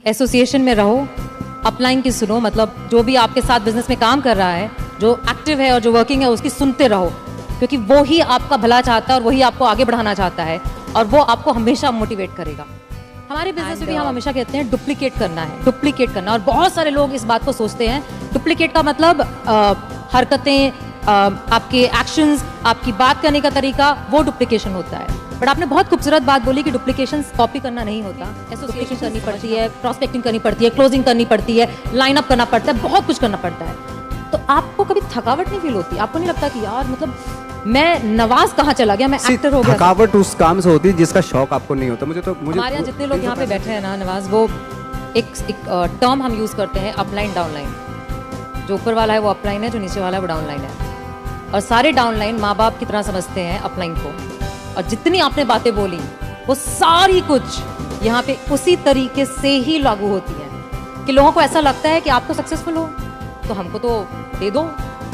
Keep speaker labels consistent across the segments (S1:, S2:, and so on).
S1: Association में रहो, upline की सुनो, मतलब जो भी आपके साथ बिजनेस में काम कर रहा है, जो एक्टिव है और जो वर्किंग है, उसकी सुनते रहो, क्योंकि वो ही आपका भला चाहता है और वही आपको आगे बढ़ाना चाहता है और वो आपको हमेशा मोटिवेट करेगा। हमारे बिजनेस में भी हम हमेशा कहते हैं डुप्लीकेट करना है, डुप्लीकेट करना। और बहुत सारे लोग इस बात को सोचते हैं, डुप्लीकेट का मतलब हरकतें, आपके एक्शंस, आपकी बात करने का तरीका, वो डुप्लीकेशन होता है। बट आपने बहुत खूबसूरत बात बोली कि डुप्लीकेशन कॉपी करना नहीं होता, एसोसिएशन करनी पड़ती है, प्रॉस्पेक्टिंग करनी पड़ती है, क्लोजिंग करनी पड़ती है, लाइन अप करना पड़ता है, बहुत कुछ करना पड़ता है। तो आपको कभी थकावट नहीं फील होती? आपको नहीं लगता कि यार मतलब मैं नवाज कहाँ चला गया, मैं एक्टर हो गया?
S2: थकावट उस काम से होती है जिसका शौक आपको नहीं होता। मुझे
S1: हमारे यहाँ जितने लोग यहाँ पे बैठे हैं ना नवाज, वो एक टर्म हम यूज करते हैं, अपलाइन डाउनलाइन। जो ऊपर वाला है वो अपलाइन है, जो नीचे वाला है वो डाउनलाइन है। और सारे डाउनलाइन माँ बाप की तरह समझते हैं अपलाइन को। और जितनी आपने बातें बोली वो सारी कुछ यहाँ पे उसी तरीके से ही लागू होती है कि लोगों को ऐसा लगता है कि आपको सक्सेसफुल हो तो हमको तो दे दो,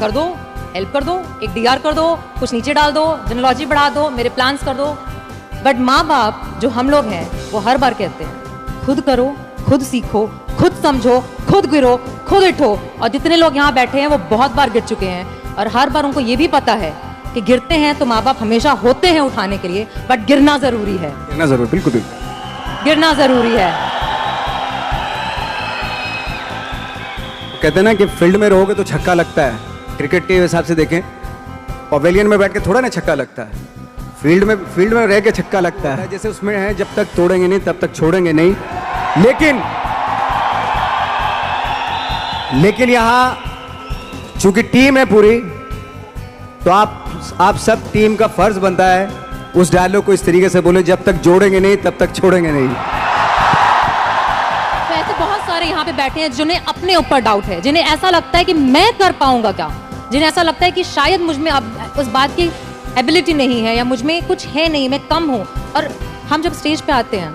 S1: कर दो, हेल्प कर दो, एक डीआर कर दो, कुछ नीचे डाल दो, जेनोलॉजी बढ़ा दो, मेरे प्लान्स कर दो। बट माँ बाप जो हम लोग हैं वो हर बार कहते हैं खुद करो, खुद सीखो, खुद समझो, खुद गिरो, खुद उठो। और जितने लोग यहाँ बैठे हैं वो बहुत बार गिर चुके हैं और हर बार उनको ये भी पता है कि गिरते हैं तो माँ बाप हमेशा होते हैं उठाने के लिए, बट गिरना जरूरी है।
S2: गिरना जरूरी, बिल्कुल
S1: गिरना जरूरी है।
S2: कहते हैं ना कि फील्ड में रहोगे तो छक्का लगता है। क्रिकेट के हिसाब से देखें, पवेलियन में बैठ के थोड़ा ना छक्का लगता है, फील्ड में रह के छक्का लगता है। जैसे उसमें है, जब तक तोड़ेंगे नहीं तब तक छोड़ेंगे नहीं। लेकिन यहाँ चूंकि टीम है पूरी, तो आप सब टीम का फर्ज बनता है उस डायलॉग को इस तरीके से बोले, जब तक जोड़ेंगे नहीं तब तक छोड़ेंगे नहीं।
S1: तो ऐसे बहुत सारे यहाँ पे बैठे हैं जिन्हें अपने ऊपर डाउट है, जिन्हें ऐसा लगता है कि मैं कर पाऊंगा क्या, जिन्हें ऐसा लगता है कि शायद मुझ में अब उस बात की एबिलिटी नहीं है या मुझ में कुछ है नहीं, मैं कम हूँ। और हम जब स्टेज पे आते हैं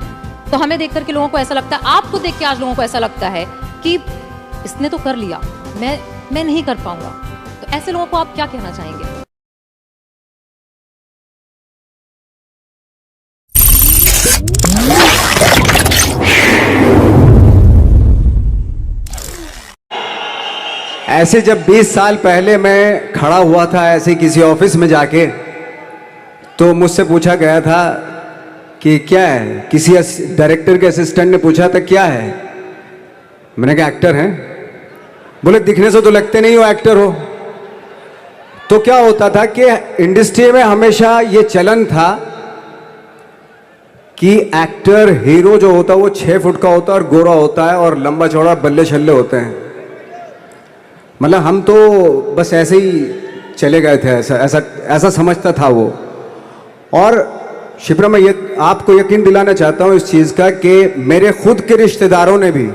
S1: तो हमें देख करके लोगों को ऐसा लगता है, आपको देख के आज लोगों को ऐसा लगता है कि इसने तो कर लिया, मैं नहीं कर पाऊंगा। तो ऐसे लोगों को आप क्या कहना चाहेंगे?
S2: ऐसे जब 20 साल पहले मैं खड़ा हुआ था ऐसे किसी ऑफिस में जाके, तो मुझसे पूछा गया था कि क्या है, किसी डायरेक्टर के असिस्टेंट ने पूछा था क्या है, मैंने कहा एक्टर हैं। बोले दिखने से तो लगते नहीं हो एक्टर हो। तो क्या होता था कि इंडस्ट्री में हमेशा ये चलन था कि एक्टर हीरो जो होता है वो 6 फुट का होता है और गोरा होता है और लंबा चौड़ा बल्ले छल्ले होते हैं। मतलब हम तो बस ऐसे ही चले गए थे, ऐसा समझता था वो। और शिप्रा, मैं आपको यकीन दिलाना चाहता हूं इस चीज़ का कि मेरे खुद के रिश्तेदारों ने भी,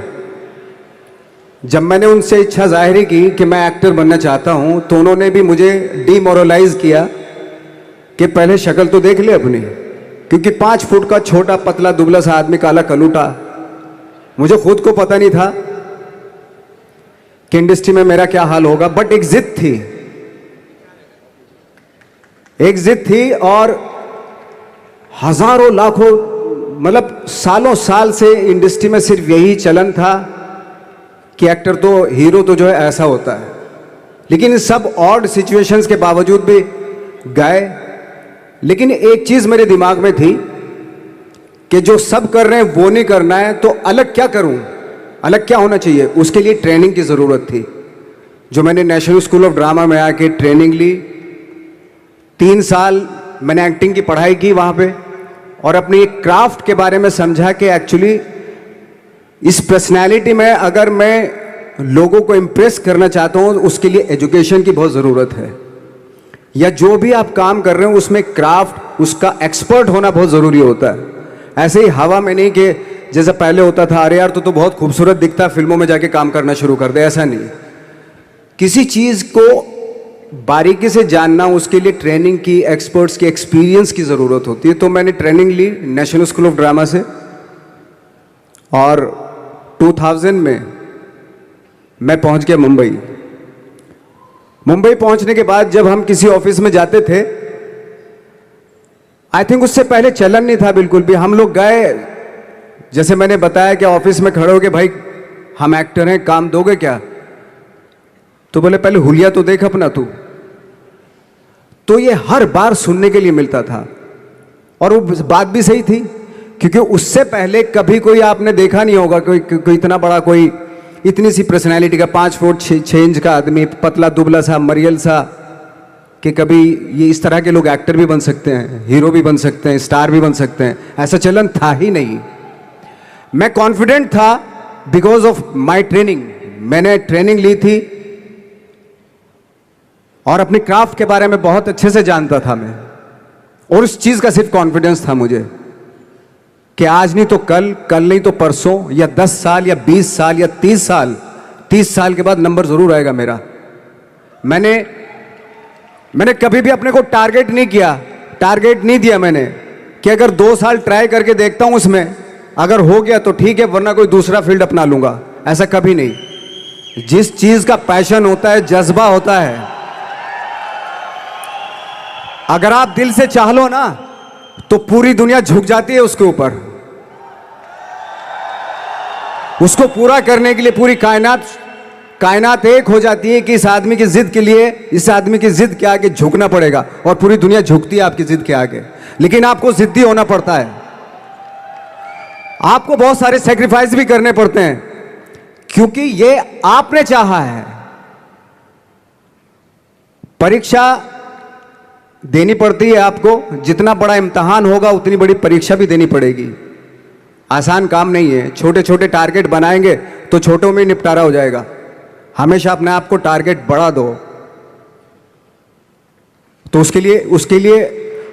S2: जब मैंने उनसे इच्छा जाहिर की कि मैं एक्टर बनना चाहता हूं, तो उन्होंने भी मुझे डीमोरलाइज किया कि पहले शक्ल तो देख ले अपनी, क्योंकि 5 फुट का छोटा पतला दुबला सा आदमी, काला कलूटा। मुझे खुद को पता नहीं था कि इंडस्ट्री में मेरा क्या हाल होगा, बट एक जिद थी और हजारों लाखों, मतलब सालों साल से इंडस्ट्री में सिर्फ यही चलन था कि एक्टर तो, हीरो तो जो है ऐसा होता है। लेकिन इन सब ऑड सिचुएशंस के बावजूद भी गए। लेकिन एक चीज मेरे दिमाग में थी कि जो सब कर रहे हैं वो नहीं करना है, तो अलग क्या करूं, अलग क्या होना चाहिए। उसके लिए ट्रेनिंग की ज़रूरत थी, जो मैंने नेशनल स्कूल ऑफ ड्रामा में आके ट्रेनिंग ली। 3 साल मैंने एक्टिंग की पढ़ाई की वहाँ पे, और अपनी एक क्राफ्ट के बारे में समझा कि एक्चुअली इस पर्सनैलिटी में अगर मैं लोगों को इम्प्रेस करना चाहता हूँ, उसके लिए एजुकेशन की बहुत ज़रूरत है। या जो भी आप काम कर रहे हो उसमें क्राफ्ट, उसका एक्सपर्ट होना बहुत ज़रूरी होता है। ऐसे ही हवा में नहीं कि जैसा पहले होता था, अरे यार तो बहुत खूबसूरत दिखता, फिल्मों में जाके काम करना शुरू कर दे, ऐसा नहीं। किसी चीज़ को बारीकी से जानना, उसके लिए ट्रेनिंग की, एक्सपर्ट्स की, एक्सपीरियंस की ज़रूरत होती है। तो मैंने ट्रेनिंग ली नेशनल स्कूल ऑफ ड्रामा से, और 2000 में मैं पहुंच गया मुंबई। पहुंचने के बाद जब हम किसी ऑफिस में जाते थे, आई थिंक उससे पहले चलन नहीं था बिल्कुल भी। हम लोग गए जैसे मैंने बताया कि ऑफिस में खड़े हो के भाई हम एक्टर हैं, काम दोगे क्या? तो बोले पहले हुलिया तो देख अपना तू। तो ये हर बार सुनने के लिए मिलता था, और वो बात भी सही थी, क्योंकि उससे पहले कभी कोई आपने देखा नहीं होगा कोई इतना बड़ा, कोई इतनी सी पर्सनैलिटी का 5 फुट 6 इंच का आदमी, पतला दुबला सा मरियल सा, कि कभी ये इस तरह के लोग एक्टर भी बन सकते हैं, हीरो भी बन सकते हैं, स्टार भी बन सकते हैं, ऐसा चलन था ही नहीं। मैं कॉन्फिडेंट था बिकॉज ऑफ माई ट्रेनिंग। मैंने ट्रेनिंग ली थी और अपनी क्राफ्ट के बारे में बहुत अच्छे से जानता था मैं, और उस चीज का सिर्फ कॉन्फिडेंस था मुझे कि आज नहीं तो कल, कल नहीं तो परसों, या 10 साल या 20 साल या 30 साल, 30 साल के बाद नंबर जरूर आएगा मेरा। मैंने कभी भी अपने को टारगेट नहीं किया, टारगेट नहीं दिया मैंने कि अगर 2 साल ट्राई करके देखता हूं, उसमें अगर हो गया तो ठीक है, वरना कोई दूसरा फील्ड अपना लूंगा, ऐसा कभी नहीं। जिस चीज का पैशन होता है, जज्बा होता है, अगर आप दिल से चाह लो ना तो पूरी दुनिया झुक जाती है उसके ऊपर। उसको पूरा करने के लिए पूरी कायनात एक हो जाती है कि इस आदमी की जिद के लिए, इस आदमी की जिद के आगे झुकना पड़ेगा, और पूरी दुनिया झुकती है आपकी जिद के आगे। लेकिन आपको जिद्दी होना पड़ता है, आपको बहुत सारे सेक्रीफाइस भी करने पड़ते हैं, क्योंकि ये आपने चाहा है। परीक्षा देनी पड़ती है आपको, जितना बड़ा इम्तिहान होगा उतनी बड़ी परीक्षा भी देनी पड़ेगी। आसान काम नहीं है। छोटे छोटे टारगेट बनाएंगे तो छोटों में ही निपटारा हो जाएगा। हमेशा अपने आप को टारगेट बढ़ा दो। तो उसके लिए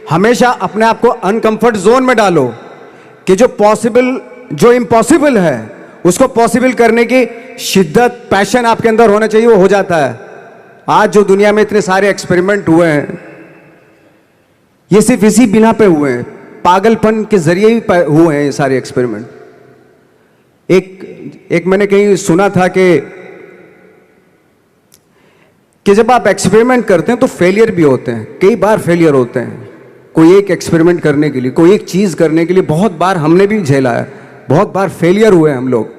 S2: हमेशा अपने आप को अनकंफर्ट जोन में डालो, कि जो इम्पॉसिबल है उसको पॉसिबल करने की शिद्दत, पैशन आपके अंदर होना चाहिए, वो हो जाता है। आज जो दुनिया में इतने सारे एक्सपेरिमेंट हुए हैं, ये सिर्फ इसी बिना पे हुए हैं, पागलपन के जरिए ही हुए हैं ये सारे एक्सपेरिमेंट। एक मैंने कहीं सुना था कि जब आप एक्सपेरिमेंट करते हैं तो फेलियर भी होते हैं, कई बार फेलियर होते हैं। कोई एक एक्सपेरिमेंट करने के लिए, कोई एक चीज करने के लिए बहुत बार हमने भी झेला है, बहुत बार फेलियर हुए हम लोग।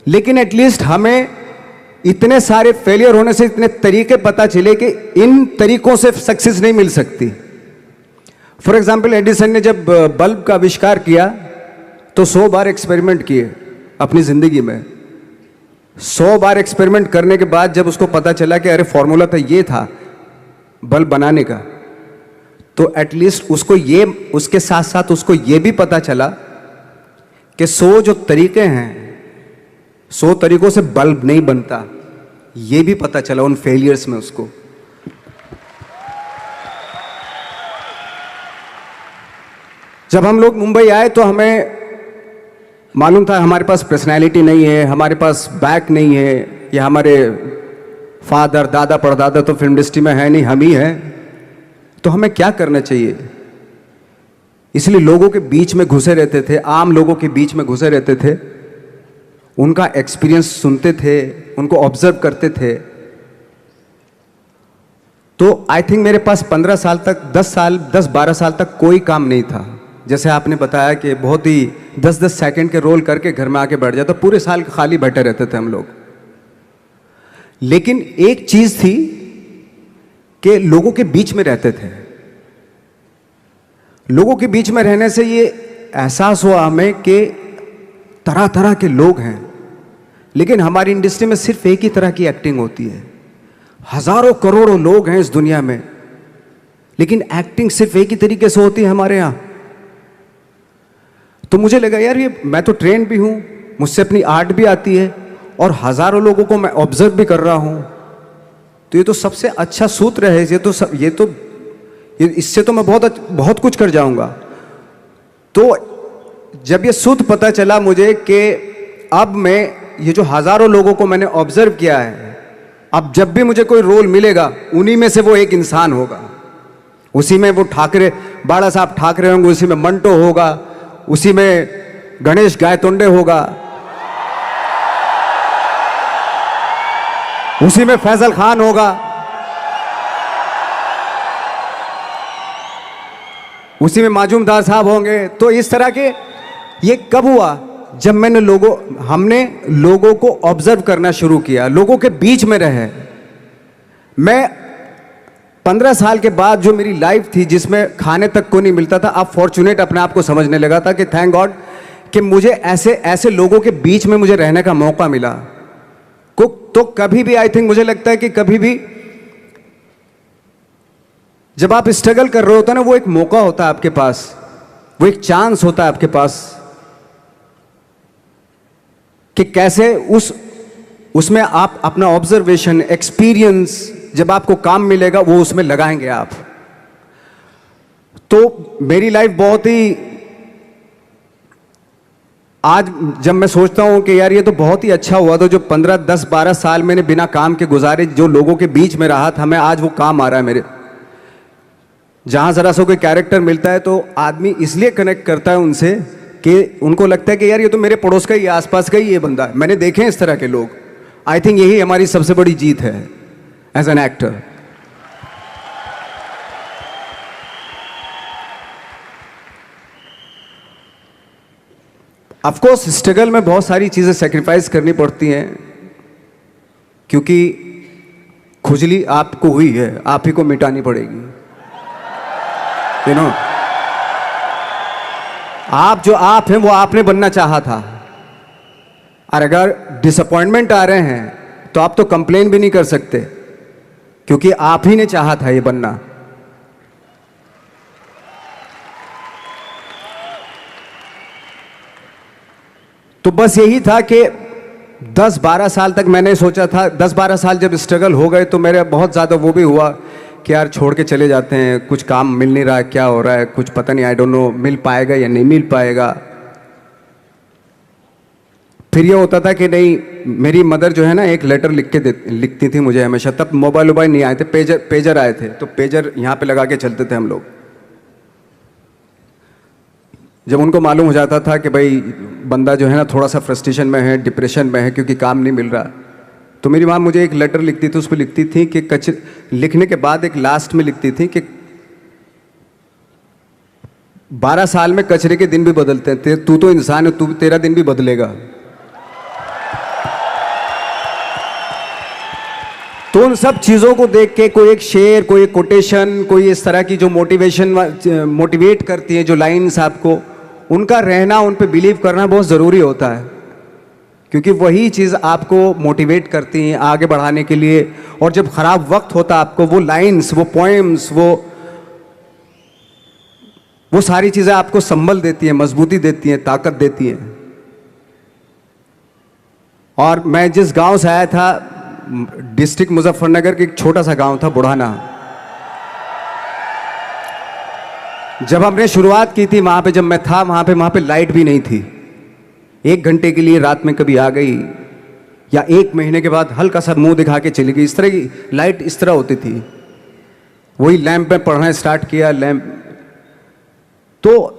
S2: लेकिन एटलीस्ट हमें इतने सारे फेलियर होने से इतने तरीके पता चले कि इन तरीकों से सक्सेस नहीं मिल सकती। फॉर एग्जाम्पल, एडिसन ने जब बल्ब का आविष्कार किया तो 100 बार एक्सपेरिमेंट किए अपनी जिंदगी में। 100 बार एक्सपेरिमेंट करने के बाद जब उसको पता चला कि अरे फॉर्मूला तो ये था बल्ब बनाने का, तो एटलीस्ट उसके साथ साथ उसको ये भी पता चला कि 100 जो तरीके हैं, 100 तरीकों से बल्ब नहीं बनता, ये भी पता चला उन फेलियर्स में उसको। जब हम लोग मुंबई आए तो हमें मालूम था हमारे पास पर्सनैलिटी नहीं है, हमारे पास बैक नहीं है, या हमारे फादर दादा परदादा तो फिल्म इंडस्ट्री में है नहीं, हम ही हैं, तो हमें क्या करना चाहिए। इसलिए लोगों के बीच में घुसे रहते थे, आम लोगों के बीच में घुसे रहते थे, उनका एक्सपीरियंस सुनते थे, उनको ऑब्जर्व करते थे। तो आई थिंक मेरे पास 15 साल तक, 10-12 साल तक कोई काम नहीं था। जैसे आपने बताया कि बहुत ही 10-10 सेकंड के रोल करके घर में आके बैठ जाता, पूरे साल खाली बैठे रहते थे हम लोग। लेकिन एक चीज थी कि लोगों के बीच में रहते थे। लोगों के बीच में रहने से ये एहसास हुआ हमें कि तरह तरह के लोग हैं, लेकिन हमारी इंडस्ट्री में सिर्फ एक ही तरह की एक्टिंग होती है। हजारों करोड़ों लोग हैं इस दुनिया में, लेकिन एक्टिंग सिर्फ एक ही तरीके से होती है हमारे यहां। तो मुझे लगा यार, ये मैं तो ट्रेन भी हूं, मुझसे अपनी आर्ट भी आती है, और हजारों लोगों को मैं ऑब्जर्व भी कर रहा हूं, तो ये तो सबसे अच्छा सूत्र है। इससे तो मैं बहुत कुछ कर जाऊंगा। तो जब ये सूत्र पता चला मुझे कि अब मैं ये जो हजारों लोगों को मैंने ऑब्जर्व किया है, अब जब भी मुझे कोई रोल मिलेगा उन्हीं में से वो एक इंसान होगा। उसी में वो बाला साहब ठाकरे होंगे, उसी में मंटो होगा, उसी में गणेश गायतोंडे होगा, उसी में फैजल खान होगा, उसी में माजूमदार साहब होंगे। तो इस तरह के, ये कब हुआ जब हमने लोगों को ऑब्जर्व करना शुरू किया, लोगों के बीच में रहे, मैं 15 साल के बाद जो मेरी लाइफ थी जिसमें खाने तक को नहीं मिलता था, अब फॉर्चुनेट अपने आप को समझने लगा था कि थैंक गॉड कि मुझे ऐसे ऐसे लोगों के बीच में मुझे रहने का मौका मिला। तो कभी भी आई थिंक मुझे लगता है कि कभी भी जब आप स्ट्रगल कर रहे होते हैं ना, वो एक मौका होता है आपके पास, वो एक चांस होता है आपके पास कि कैसे उसमें आप अपना ऑब्जर्वेशन, एक्सपीरियंस, जब आपको काम मिलेगा वो उसमें लगाएंगे आप। तो मेरी लाइफ बहुत ही, आज जब मैं सोचता हूं कि यार ये तो बहुत ही अच्छा हुआ, तो जो 15, 10, 12 साल मैंने बिना काम के गुजारे, जो लोगों के बीच में रहा था मैं, आज वो काम आ रहा है मेरे। जहां जरा सा कोई कैरेक्टर मिलता है तो आदमी इसलिए कनेक्ट करता है उनसे कि उनको लगता है कि यार ये तो मेरे पड़ोस का ही, आसपास का ही ये बंदा है। मैंने देखे हैं इस तरह के लोग। आई थिंक यही हमारी सबसे बड़ी जीत है as an actor. Of course struggle में बहुत सारी चीजें सेक्रीफाइस करनी पड़ती हैं, क्योंकि खुजली आपको हुई है, आप ही को मिटानी पड़ेगी। यू नो, आप जो आप हैं वो आपने बनना चाहा था, और अगर डिसअपॉइंटमेंट आ रहे हैं तो आप तो कंप्लेन भी नहीं कर सकते, क्योंकि आप ही ने चाहा था ये बनना। तो बस यही था कि 10-12 साल तक मैंने सोचा था, 10-12 साल जब स्ट्रगल हो गए तो मेरे बहुत ज़्यादा वो भी हुआ कि यार छोड़ के चले जाते हैं, कुछ काम मिल नहीं रहा, क्या हो रहा है कुछ पता नहीं, आई डोंट नो मिल पाएगा या नहीं मिल पाएगा। फिर ये होता था कि नहीं, मेरी मदर जो है ना एक लेटर लिखती थी मुझे हमेशा। तब मोबाइल नहीं आए थे, पेजर आए थे, तो पेजर यहाँ पे लगा के चलते थे हम लोग। जब उनको मालूम हो जाता था कि भाई बंदा जो है ना थोड़ा सा फ्रस्ट्रेशन में है, डिप्रेशन में है, क्योंकि काम नहीं मिल रहा, तो मेरी माँ मुझे एक लेटर लिखती थी। उस पर लिखती थी कि लिखने के बाद एक लास्ट में लिखती थी कि 12 साल में कचरे के दिन भी बदलते हैं, तू तो इंसान है, तेरा दिन भी बदलेगा। तो उन सब चीज़ों को देख के कोई एक शेर, कोई एक कोटेशन, कोई इस तरह की जो मोटिवेट करती है, जो लाइंस आपको, उनका रहना, उन पे बिलीव करना बहुत ज़रूरी होता है, क्योंकि वही चीज़ आपको मोटिवेट करती हैं आगे बढ़ाने के लिए। और जब ख़राब वक्त होता है आपको, वो लाइंस, वो पोएम्स, वो सारी चीज़ें आपको संबल देती हैं, मजबूती देती हैं, ताकत देती हैं। और मैं जिस गांव से आया था, डिस्ट्रिक्ट मुजफ्फरनगर के एक छोटा सा गांव था बुढ़ाना। जब हमने शुरुआत की थी वहाँ पे, जब मैं था वहाँ पे लाइट भी नहीं थी। 1 घंटे के लिए रात में कभी आ गई, या 1 महीने के बाद हल्का सा मुंह दिखा के चली गई। इस तरह की लाइट इस तरह होती थी। वही लैंप में पढ़ना स्टार्ट किया, लैंप। तो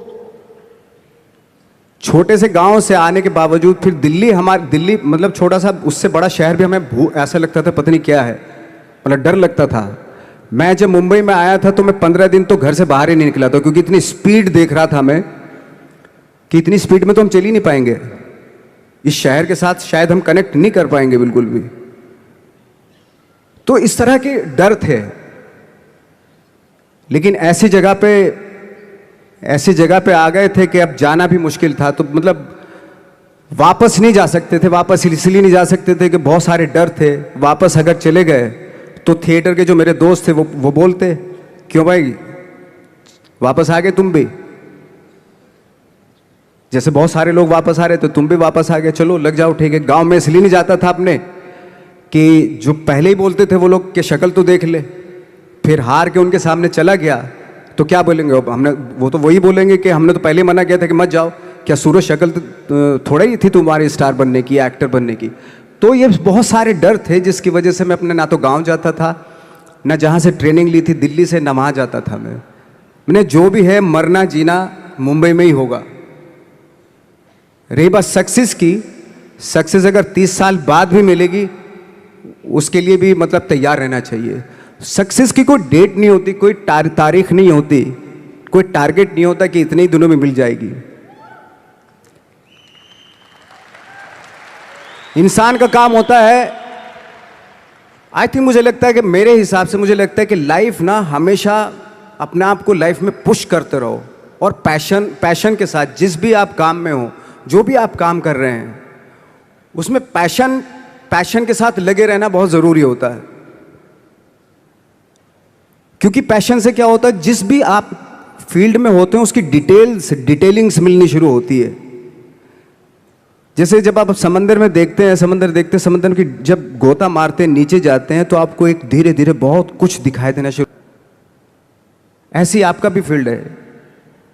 S2: छोटे से गांव से आने के बावजूद फिर दिल्ली मतलब छोटा सा, उससे बड़ा शहर भी हमें ऐसा लगता था पता नहीं क्या है, मतलब डर लगता था। मैं जब मुंबई में आया था तो मैं 15 दिन तो घर से बाहर ही नहीं निकला था, क्योंकि इतनी स्पीड देख रहा था मैं कि इतनी स्पीड में तो हम चल ही नहीं पाएंगे, इस शहर के साथ शायद हम कनेक्ट नहीं कर पाएंगे बिल्कुल भी। तो इस तरह के डर थे। लेकिन ऐसी जगह पे आ गए थे कि अब जाना भी मुश्किल था। तो मतलब वापस नहीं जा सकते थे, वापस इसलिए नहीं जा सकते थे कि बहुत सारे डर थे। वापस अगर चले गए तो थिएटर के जो मेरे दोस्त थे वो बोलते, क्यों भाई वापस आ गए तुम भी, जैसे बहुत सारे लोग वापस आ रहे तो तुम भी वापस आ गए, चलो लग जाओ, ठीक है। गांव में इसलिए नहीं जाता था अपने कि जो पहले ही बोलते थे वो लोग कि शक्ल तो देख ले, फिर हार के उनके सामने चला गया तो क्या बोलेंगे वो तो वही बोलेंगे कि हमने तो पहले मना किया था कि मत जाओ, क्या सूरज शक्ल थोड़ा ही थी तुम्हारी स्टार बनने की, एक्टर बनने की। तो ये बहुत सारे डर थे जिसकी वजह से मैं अपने ना तो गांव जाता था, ना जहाँ से ट्रेनिंग ली थी दिल्ली से, ना वहाँ जाता था। मैंने जो भी है मरना जीना मुंबई में ही होगा। रही बात सक्सेस की, सक्सेस अगर 30 साल बाद भी मिलेगी उसके लिए भी मतलब तैयार रहना चाहिए। सक्सेस की कोई डेट नहीं होती, कोई तारीख नहीं होती, कोई टारगेट नहीं होता कि इतने ही दिनों में मिल जाएगी। इंसान का काम होता है, आई थिंक मुझे लगता है कि मेरे हिसाब से मुझे लगता है कि लाइफ ना हमेशा अपने आप को लाइफ में पुश करते रहो, और पैशन के साथ जिस भी आप काम में हो, जो भी आप काम कर रहे हैं, उसमें पैशन के साथ लगे रहना बहुत ज़रूरी होता है। क्योंकि पैशन से क्या होता है, जिस भी आप फील्ड में होते हैं उसकी डिटेलिंग्स मिलनी शुरू होती है। जैसे जब आप समंदर में देखते हैं, समंदर की जब गोता मारते हैं, नीचे जाते हैं, तो आपको एक धीरे धीरे बहुत कुछ दिखाई देना शुरू। ऐसी आपका भी फील्ड है,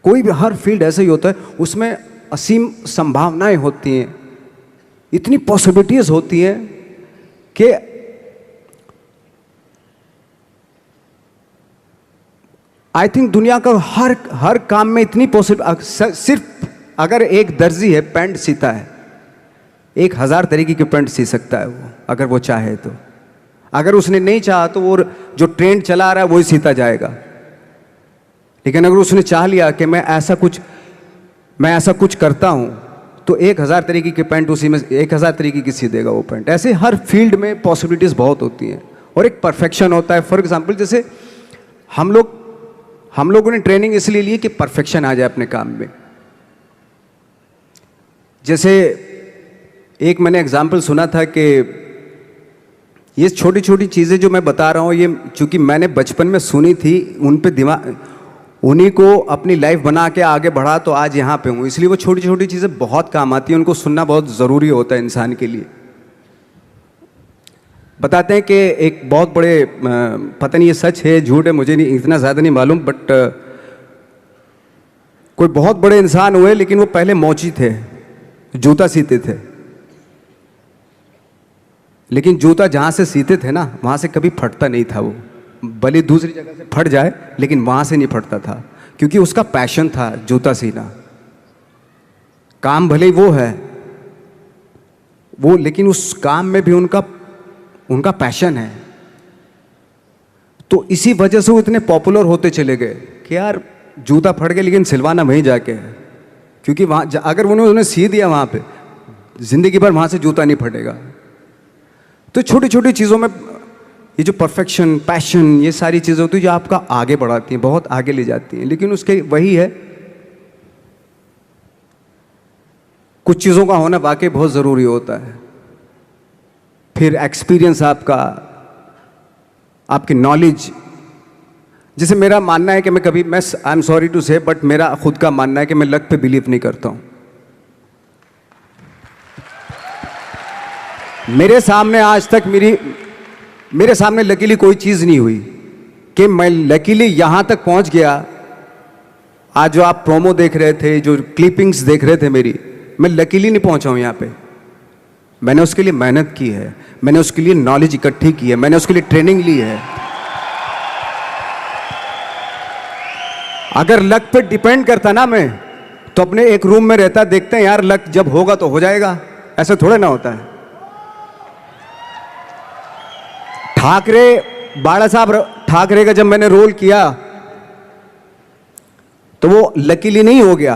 S2: कोई भी हर फील्ड ऐसा ही होता है, उसमें असीम संभावनाएं होती हैं, इतनी पॉसिबिलिटीज होती हैं कि आई थिंक दुनिया का हर काम में इतनी सिर्फ अगर एक दर्जी है पैंट सीता है, 1000 तरीके की पैंट सी सकता है वो, अगर वो चाहे तो। अगर उसने नहीं चाहा तो वो जो ट्रेंड चला रहा है वही सीता जाएगा। लेकिन अगर उसने चाह लिया कि मैं ऐसा कुछ करता हूं, तो 1000 तरीके की पैंट उसी में 1000 तरीके की सी देगा वो पैंट। ऐसे हर फील्ड में पॉसिबिलिटीज बहुत होती हैं, और एक परफेक्शन होता है। फॉर एग्जाम्पल, जैसे हम लोगों ने ट्रेनिंग इसलिए ली कि परफेक्शन आ जाए अपने काम में। जैसे एक मैंने एग्जाम्पल सुना था कि ये छोटी छोटी चीज़ें जो मैं बता रहा हूँ, ये चूंकि मैंने बचपन में सुनी थी, उन पे उन्हीं को अपनी लाइफ बना के आगे बढ़ा, तो आज यहाँ पे हूँ। इसलिए वो छोटी छोटी चीज़ें बहुत काम आती हैं, उनको सुनना बहुत ज़रूरी होता है इंसान के लिए। बताते हैं कि एक बहुत बड़े, पता नहीं ये सच है झूठ है, मुझे नहीं इतना ज़्यादा नहीं मालूम, बट कोई बहुत बड़े इंसान हुए, लेकिन वो पहले मोची थे, जूता सीते थे। लेकिन जूता जहाँ से सीते थे ना, वहाँ से कभी फटता नहीं था। वो भले दूसरी जगह से फट जाए, लेकिन वहाँ से नहीं फटता था, क्योंकि उसका पैशन था जूता सीना। काम भले वो है वो, लेकिन उस काम में भी उनका पैशन है। तो इसी वजह से वो इतने पॉपुलर होते चले गए कि यार जूता फट गया लेकिन सिलवाना वहीं जाके है, क्योंकि वहाँ अगर उन्होंने सी दिया वहाँ पे, जिंदगी भर वहाँ से जूता नहीं फटेगा। तो छोटी छोटी चीज़ों में ये जो परफेक्शन, पैशन, ये सारी चीज़ें होती हैं जो आपका आगे बढ़ाती हैं, बहुत आगे ले जाती हैं। लेकिन उसके वही है, कुछ चीज़ों का होना वाकई बहुत ज़रूरी होता है। फिर एक्सपीरियंस आपका, आपकी नॉलेज। जैसे मेरा मानना है कि आई एम सॉरी टू से, बट मेरा खुद का मानना है कि मैं लक पे बिलीव नहीं करता हूँ। मेरे सामने आज तक मेरे सामने लकीली कोई चीज़ नहीं हुई कि मैं लकीली यहाँ तक पहुँच गया। आज जो आप प्रोमो देख रहे थे, जो क्लिपिंग्स देख रहे थे मेरी, मैं लकीली नहीं पहुँचा हूँ यहाँ पे। मैंने उसके लिए मेहनत की है, मैंने उसके लिए नॉलेज इकट्ठी की है, मैंने उसके लिए ट्रेनिंग ली है। अगर लक पे डिपेंड करता ना मैं, तो अपने एक रूम में रहता, देखते हैं यार लक जब होगा तो हो जाएगा, ऐसा थोड़ा ना होता है। बाला साहब ठाकरे का जब मैंने रोल किया तो वो लकीली नहीं हो गया।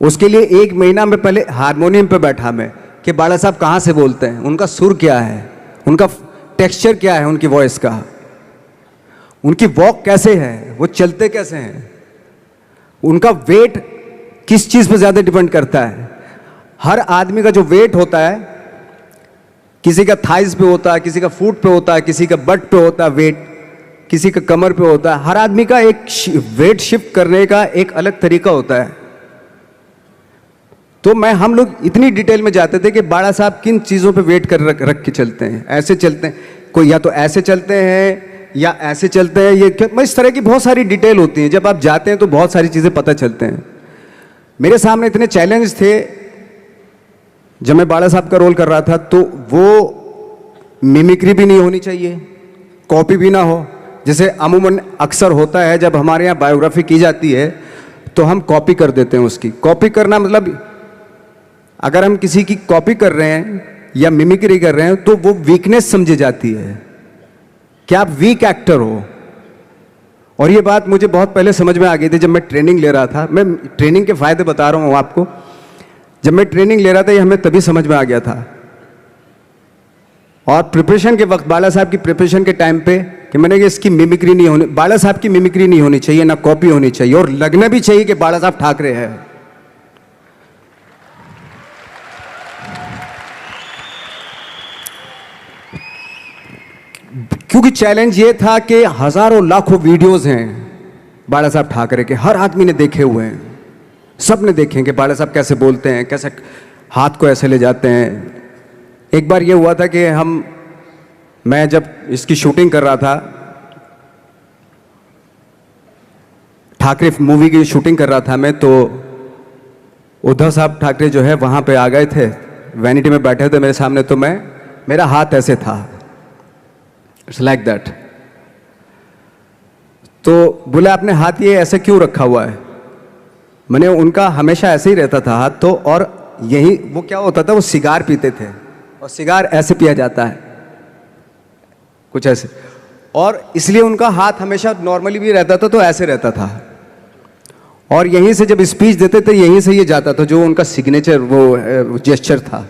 S2: उसके लिए 1 महीना में पहले हारमोनियम पे बैठा मैं कि बाला साहब कहाँ से बोलते हैं, उनका सुर क्या है, उनका टेक्सचर क्या है, उनकी वॉइस का, उनकी वॉक कैसे है, वो चलते कैसे हैं, उनका वेट किस चीज़ पे ज़्यादा डिपेंड करता है। हर आदमी का जो वेट होता है, किसी का थाइस पे होता है, किसी का फुट पे होता है, किसी का बट पे होता है वेट, किसी का कमर पे होता है। हर आदमी का एक वेट शिफ्ट करने का एक अलग तरीका होता है। तो हम लोग इतनी डिटेल में जाते थे कि बाड़ा साहब किन चीज़ों पे वेट कर रख के चलते हैं, ऐसे चलते हैं, कोई या तो ऐसे चलते हैं या ऐसे चलते हैं, ये इस तरह की बहुत सारी डिटेल होती हैं। जब आप जाते हैं तो बहुत सारी चीज़ें पता चलते हैं। मेरे सामने इतने चैलेंज थे जब मैं बाला साहब का रोल कर रहा था, तो वो मिमिक्री भी नहीं होनी चाहिए, कॉपी भी ना हो। जैसे अमूमन अक्सर होता है जब हमारे यहाँ बायोग्राफी की जाती है तो हम कॉपी कर देते हैं उसकी। कॉपी करना मतलब अगर हम किसी की कॉपी कर रहे हैं या मिमिक्री कर रहे हैं तो वो वीकनेस समझी जाती है कि आप वीक एक्टर हो। और ये बात मुझे बहुत पहले समझ में आ गई थी जब मैं ट्रेनिंग ले रहा था। मैं ट्रेनिंग के फ़ायदे बता रहा हूँ आपको जब मैं ट्रेनिंग ले रहा था ये हमें तभी समझ में आ गया था। और प्रिपरेशन के वक्त बाला साहब की प्रिपरेशन के टाइम पे कि मैंने कि इसकी मिमिक्री नहीं होनी, बाला साहब की मिमिक्री नहीं होनी चाहिए, ना कॉपी होनी चाहिए, और लगना भी चाहिए कि बाला साहब ठाकरे हैं। क्योंकि चैलेंज ये था कि हजारों लाखों वीडियोस हैं बाला साहब ठाकरे के, हर आदमी ने देखे हुए हैं, सब ने देखे हैं कि बाला साहब कैसे बोलते हैं, कैसे हाथ को ऐसे ले जाते हैं। एक बार ये हुआ था कि मैं जब इसकी शूटिंग कर रहा था, ठाकरे मूवी की शूटिंग कर रहा था मैं, तो उद्धव साहब ठाकरे जो है वहाँ पे आ गए थे, वैनिटी में बैठे थे मेरे सामने, तो मेरा हाथ ऐसे था, इट्स लाइक दैट। तो बोले आपने हाथ ये ऐसे क्यों रखा हुआ है? मैंने उनका हमेशा ऐसे ही रहता था हाथ, तो और यही वो क्या होता था, वो सिगार पीते थे, और सिगार ऐसे पिया जाता है कुछ ऐसे, और इसलिए उनका हाथ हमेशा नॉर्मली भी रहता था तो ऐसे रहता था, और यहीं से जब स्पीच देते थे यहीं से ये जाता था, जो उनका सिग्नेचर वो जेस्चर था।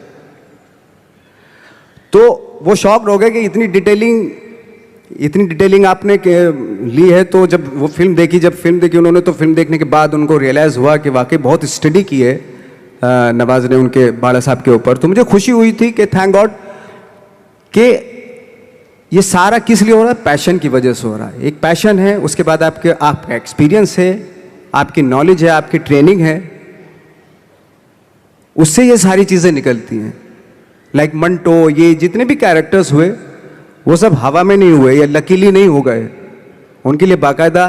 S2: तो वो शॉक्ड हो गए कि इतनी डिटेलिंग आपने ली है। तो जब वो फिल्म देखी उन्होंने, तो फिल्म देखने के बाद उनको रियलाइज़ हुआ कि वाकई बहुत स्टडी की है नवाज ने उनके बाला साहब के ऊपर। तो मुझे खुशी हुई थी कि थैंक गॉड कि ये सारा किस लिए हो रहा है, पैशन की वजह से हो रहा है। एक पैशन है, उसके बाद आपका एक्सपीरियंस है, आपकी नॉलेज है, आपकी ट्रेनिंग है, उससे ये सारी चीज़ें निकलती हैं। लाइक मंटो, ये जितने भी कैरेक्टर्स हुए वो सब हवा में नहीं हुए या लकीली नहीं हो गए, उनके लिए बाकायदा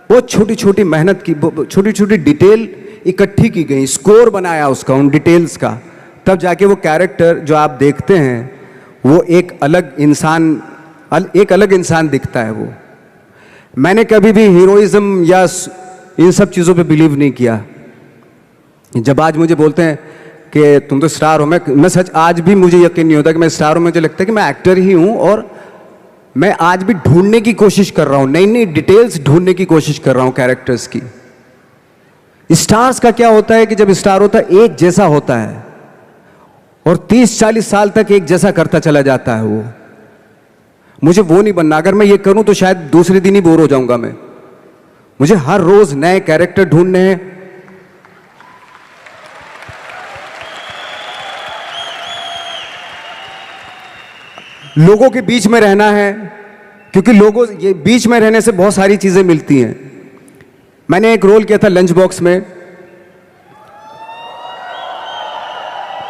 S2: वो छोटी छोटी मेहनत की, छोटी छोटी डिटेल इकट्ठी की गई, स्कोर बनाया उसका, उन डिटेल्स का, तब जाके वो कैरेक्टर जो आप देखते हैं वो एक अलग इंसान दिखता है। वो मैंने कभी भी हीरोइज्म या इन सब चीज़ों पे बिलीव नहीं किया। जब आज मुझे बोलते हैं कि तुम तो स्टार हो, मैं सच आज भी मुझे यकीन नहीं होता कि मैं स्टार हूँ। मुझे लगता है कि मैं एक्टर ही हूँ, और मैं आज भी ढूंढने की कोशिश कर रहा हूँ, नई नई डिटेल्स ढूंढने की कोशिश कर रहा हूँ कैरेक्टर्स की। स्टार्स का क्या होता है कि जब स्टार होता है एक जैसा होता है, और 30-40 साल तक एक जैसा करता चला जाता है। वो मुझे वो नहीं बनना। अगर मैं ये करूं तो शायद दूसरे दिन ही बोर हो जाऊंगा मैं। मुझे हर रोज नए कैरेक्टर ढूंढने हैं। लोगों के बीच में रहना है, क्योंकि लोगों ये बीच में रहने से बहुत सारी चीजें मिलती हैं। मैंने एक रोल किया था लंच बॉक्स में,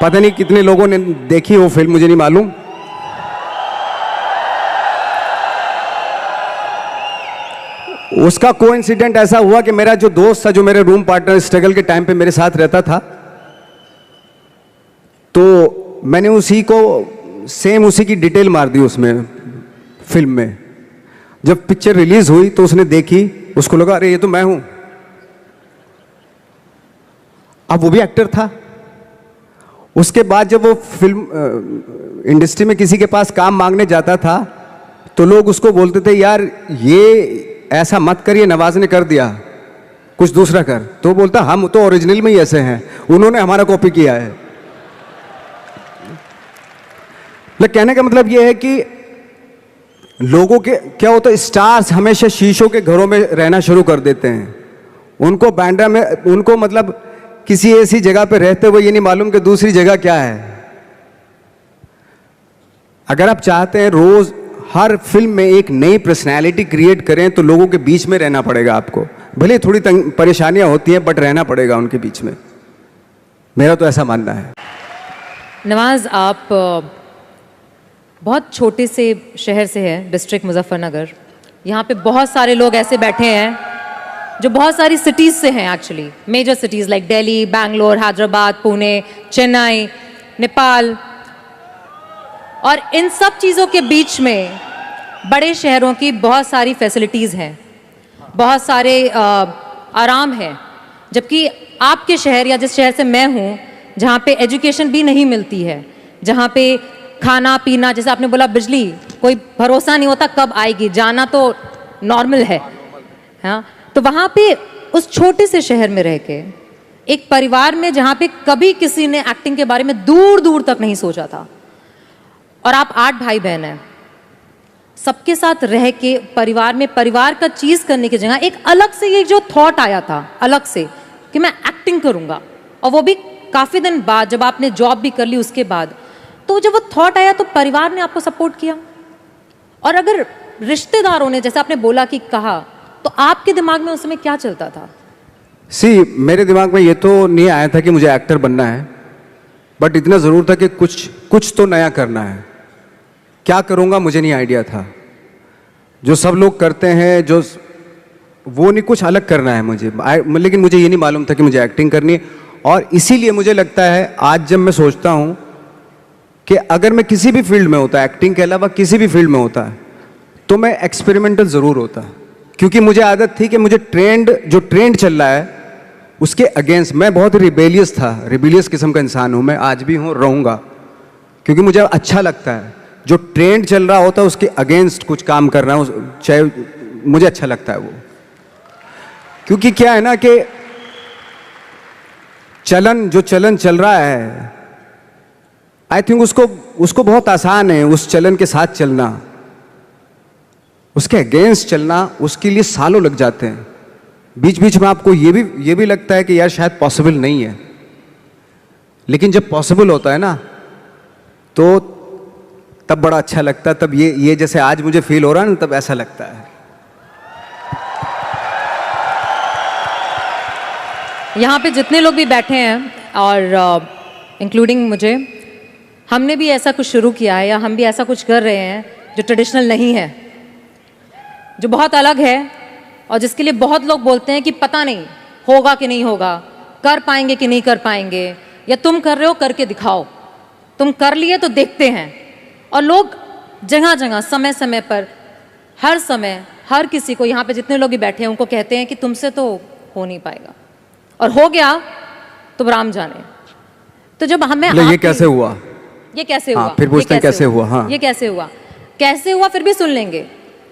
S2: पता नहीं कितने लोगों ने देखी वो फिल्म, मुझे नहीं मालूम। उसका कोइंसिडेंट ऐसा हुआ कि मेरा जो दोस्त था, जो मेरे रूम पार्टनर स्ट्रगल के टाइम पे मेरे साथ रहता था, तो मैंने उसी की डिटेल मार दी उसमें फिल्म में। जब पिक्चर रिलीज हुई तो उसने देखी, उसको लगा अरे ये तो मैं हूं। अब वो भी एक्टर था। उसके बाद जब वो फिल्म इंडस्ट्री में किसी के पास काम मांगने जाता था तो लोग उसको बोलते थे यार ये ऐसा मत करिए, नवाज ने कर दिया, कुछ दूसरा कर। तो बोलता हम तो ओरिजिनल में ही ऐसे हैं, उन्होंने हमारा कॉपी किया है। कहने का मतलब ये है कि लोगों के क्या होता है, स्टार्स हमेशा शीशों के घरों में रहना शुरू कर देते हैं। उनको बांद्रा में, उनको मतलब किसी ऐसी जगह पे रहते हुए ये नहीं मालूम कि दूसरी जगह क्या है। अगर आप चाहते हैं रोज हर फिल्म में एक नई पर्सनैलिटी क्रिएट करें तो लोगों के बीच में रहना पड़ेगा आपको। भले थोड़ी परेशानियां होती हैं बट रहना पड़ेगा उनके बीच में। मेरा तो ऐसा मानना है।
S1: नवाज, आप बहुत छोटे से शहर से है, डिस्ट्रिक्ट मुजफ्फरनगर। यहाँ पे बहुत सारे लोग ऐसे बैठे हैं जो बहुत सारी सिटीज़ से हैं, actually major cities like Delhi, Bangalore, Hyderabad, Pune, Chennai, Nepal. और इन सब चीज़ों के बीच में बड़े शहरों की बहुत सारी फैसिलिटीज़ हैं, बहुत सारे आराम है। जबकि आपके शहर या जिस शहर से मैं हूँ, जहाँ पे एजुकेशन भी नहीं मिलती है, जहाँ पे खाना पीना, जैसे आपने बोला बिजली, कोई भरोसा नहीं होता कब आएगी, जाना तो नॉर्मल है। हाँ, तो वहाँ पे उस छोटे से शहर में रह के एक परिवार में जहां पे कभी किसी ने एक्टिंग के बारे में दूर दूर तक नहीं सोचा था, और आप 8 भाई बहन हैं, सबके साथ रह के परिवार में परिवार का चीज करने की जगह एक अलग से ये जो थॉट आया था अलग से कि मैं एक्टिंग करूंगा, और वो भी काफी दिन बाद जब आपने जॉब भी कर ली उसके बाद, तो जब वो थॉट आया तो परिवार ने आपको सपोर्ट किया। और अगर रिश्तेदारों ने, जैसे आपने बोला कि कहा, तो आपके दिमाग में उस समय क्या चलता था?
S2: मेरे दिमाग में ये तो नहीं आया था कि मुझे एक्टर बनना है, बट इतना ज़रूर था कि कुछ तो नया करना है। क्या करूँगा मुझे नहीं आइडिया था। जो सब लोग करते हैं जो वो नहीं, कुछ अलग करना है मुझे। लेकिन मुझे ये नहीं मालूम था कि मुझे एक्टिंग करनी है। और इसीलिए मुझे लगता है आज जब मैं सोचता हूँ कि अगर मैं किसी भी फील्ड में होता, एक्टिंग के अलावा किसी भी फील्ड में होता, तो मैं एक्सपेरिमेंटल ज़रूर होता। क्योंकि मुझे आदत थी कि मुझे जो ट्रेंड चल रहा है उसके अगेंस्ट, मैं बहुत रिबेलियस था, रिबेलियस किस्म का इंसान हूँ मैं, आज भी हूँ, रहूँगा। क्योंकि मुझे अच्छा लगता है जो ट्रेंड चल रहा होता है उसके अगेंस्ट कुछ काम करना, चाहे मुझे अच्छा लगता है वो। क्योंकि क्या है ना कि जो चलन चल रहा है, आई थिंक उसको बहुत आसान है उस चलन के साथ चलना। उसके अगेंस्ट चलना, उसके लिए सालों लग जाते हैं। बीच बीच में आपको ये भी लगता है कि यार शायद पॉसिबल नहीं है, लेकिन जब पॉसिबल होता है ना तो तब बड़ा अच्छा लगता है। तब ये जैसे आज मुझे फील हो रहा है ना, तब ऐसा लगता है।
S1: यहाँ पे जितने लोग भी बैठे हैं और इंक्लूडिंग मुझे, हमने भी ऐसा कुछ शुरू किया है या हम भी ऐसा कुछ कर रहे हैं जो ट्रेडिशनल नहीं है, जो बहुत अलग है, और जिसके लिए बहुत लोग बोलते हैं कि पता नहीं होगा कि नहीं होगा, कर पाएंगे कि नहीं कर पाएंगे, या तुम कर रहे हो करके दिखाओ, तुम कर लिए तो देखते हैं। और लोग जगह जगह समय समय पर हर समय हर किसी को, यहाँ पे जितने लोग भी बैठे हैं उनको कहते हैं कि तुमसे तो हो नहीं पाएगा, और हो गया तो राम जाने। तो जब हमें
S2: ये कैसे हुआ,
S1: ये कैसे हुआ,
S2: फिर पूछते हैं कैसे हुआ, हाँ
S1: ये कैसे हुआ, फिर भी सुन लेंगे,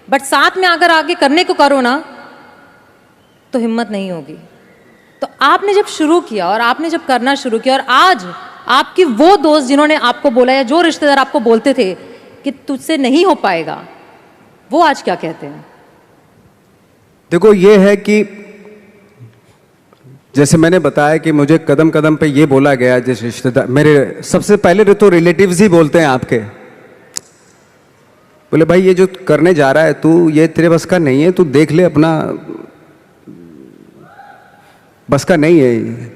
S1: बट साथ में अगर आगे करने को करो ना तो हिम्मत नहीं होगी। तो आपने जब शुरू किया और आपने जब करना शुरू किया, और आज आपकी वो दोस्त जिन्होंने आपको बोला या जो रिश्तेदार आपको बोलते थे कि तुझसे नहीं हो पाएगा, वो आज क्या कहते हैं?
S2: देखो ये है कि जैसे मैंने बताया कि मुझे कदम कदम पे ये बोला गया, जैसे रिश्तेदार मेरे, सबसे पहले तो रिलेटिव्स ही बोलते हैं आपके, बोले भाई ये जो करने जा रहा है तू, ये तेरे बस का नहीं है, तू देख ले, अपना बस का नहीं है।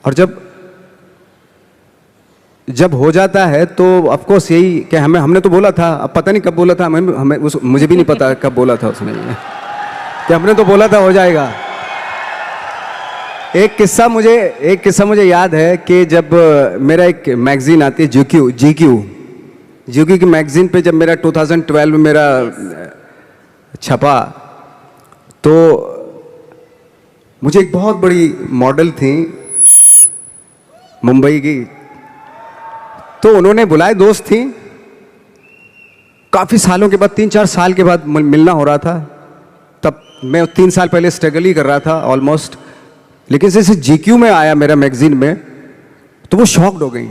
S2: और जब हो जाता है तो ऑफ कोर्स यही कि हमने तो बोला था, अब पता नहीं कब बोला था, मुझे भी नहीं पता कब बोला था उसने, कि हमने तो बोला था हो जाएगा। एक किस्सा मुझे याद है कि जब मेरा एक मैगजीन आती है जीक्यू की मैगजीन पे, जब मेरा 2012 में मेरा छपा, तो मुझे एक बहुत बड़ी मॉडल थी मुंबई की, तो उन्होंने बुलाए, दोस्त थी, काफ़ी सालों के बाद, 3-4 साल के बाद मिलना हो रहा था। तब मैं 3 साल पहले स्ट्रगल ही कर रहा था ऑलमोस्ट, लेकिन जैसे जीक्यू में आया मेरा मैगजीन में, तो वो शॉक्ड हो गई।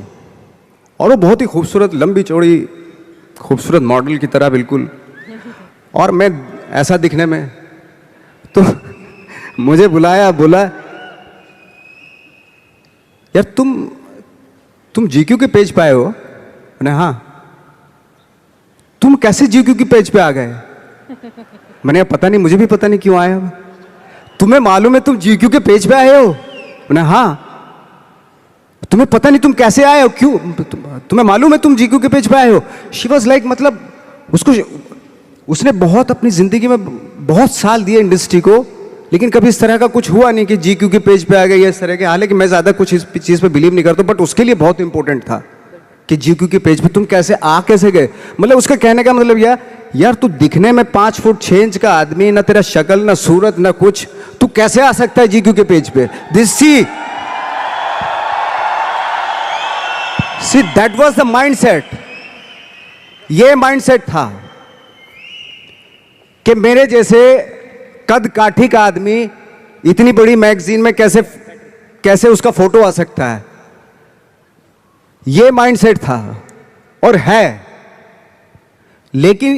S2: और वो बहुत ही खूबसूरत, लंबी चौड़ी खूबसूरत मॉडल की तरह बिल्कुल, और मैं ऐसा दिखने में, तो मुझे बोला यार तुम जीक्यू के पेज पे आए हो? मैंने हाँ। तुम कैसे जीक्यू के पेज पे आ गए? मैंने पता नहीं, मुझे भी पता नहीं क्यों आया। तुम्हें मालूम है तुम जीक्यू के पेज पे आए हो? मैंने हाँ। तुम्हें पता नहीं तुम कैसे आए हो, क्यों? तुम्हें मालूम है तुम जीक्यू के पेज पे आए हो? शी वॉज लाइक, मतलब उसने बहुत अपनी जिंदगी में बहुत साल दिए इंडस्ट्री को, लेकिन कभी इस तरह का कुछ हुआ नहीं कि जीक्यू के पेज पे आ गए या इस तरह के। हालांकि मैं ज़्यादा कुछ इस चीज़ पे बिलीव नहीं करता, बट उसके लिए बहुत इंपॉर्टेंट था कि जीक्यू के पेज पे तुम कैसे गए। मतलब उसका कहने का मतलब यार तू दिखने में 5 फुट 6 इंच का आदमी, ना तेरा शक्ल, ना सूरत, ना कुछ, तू कैसे आ सकता है जीक्यू के पेज पे? See that was the mindset. ये माइंडसेट था कि मेरे जैसे कद काठी का आदमी इतनी बड़ी मैगजीन में कैसे कैसे उसका फोटो आ सकता है, ये माइंडसेट था और है। लेकिन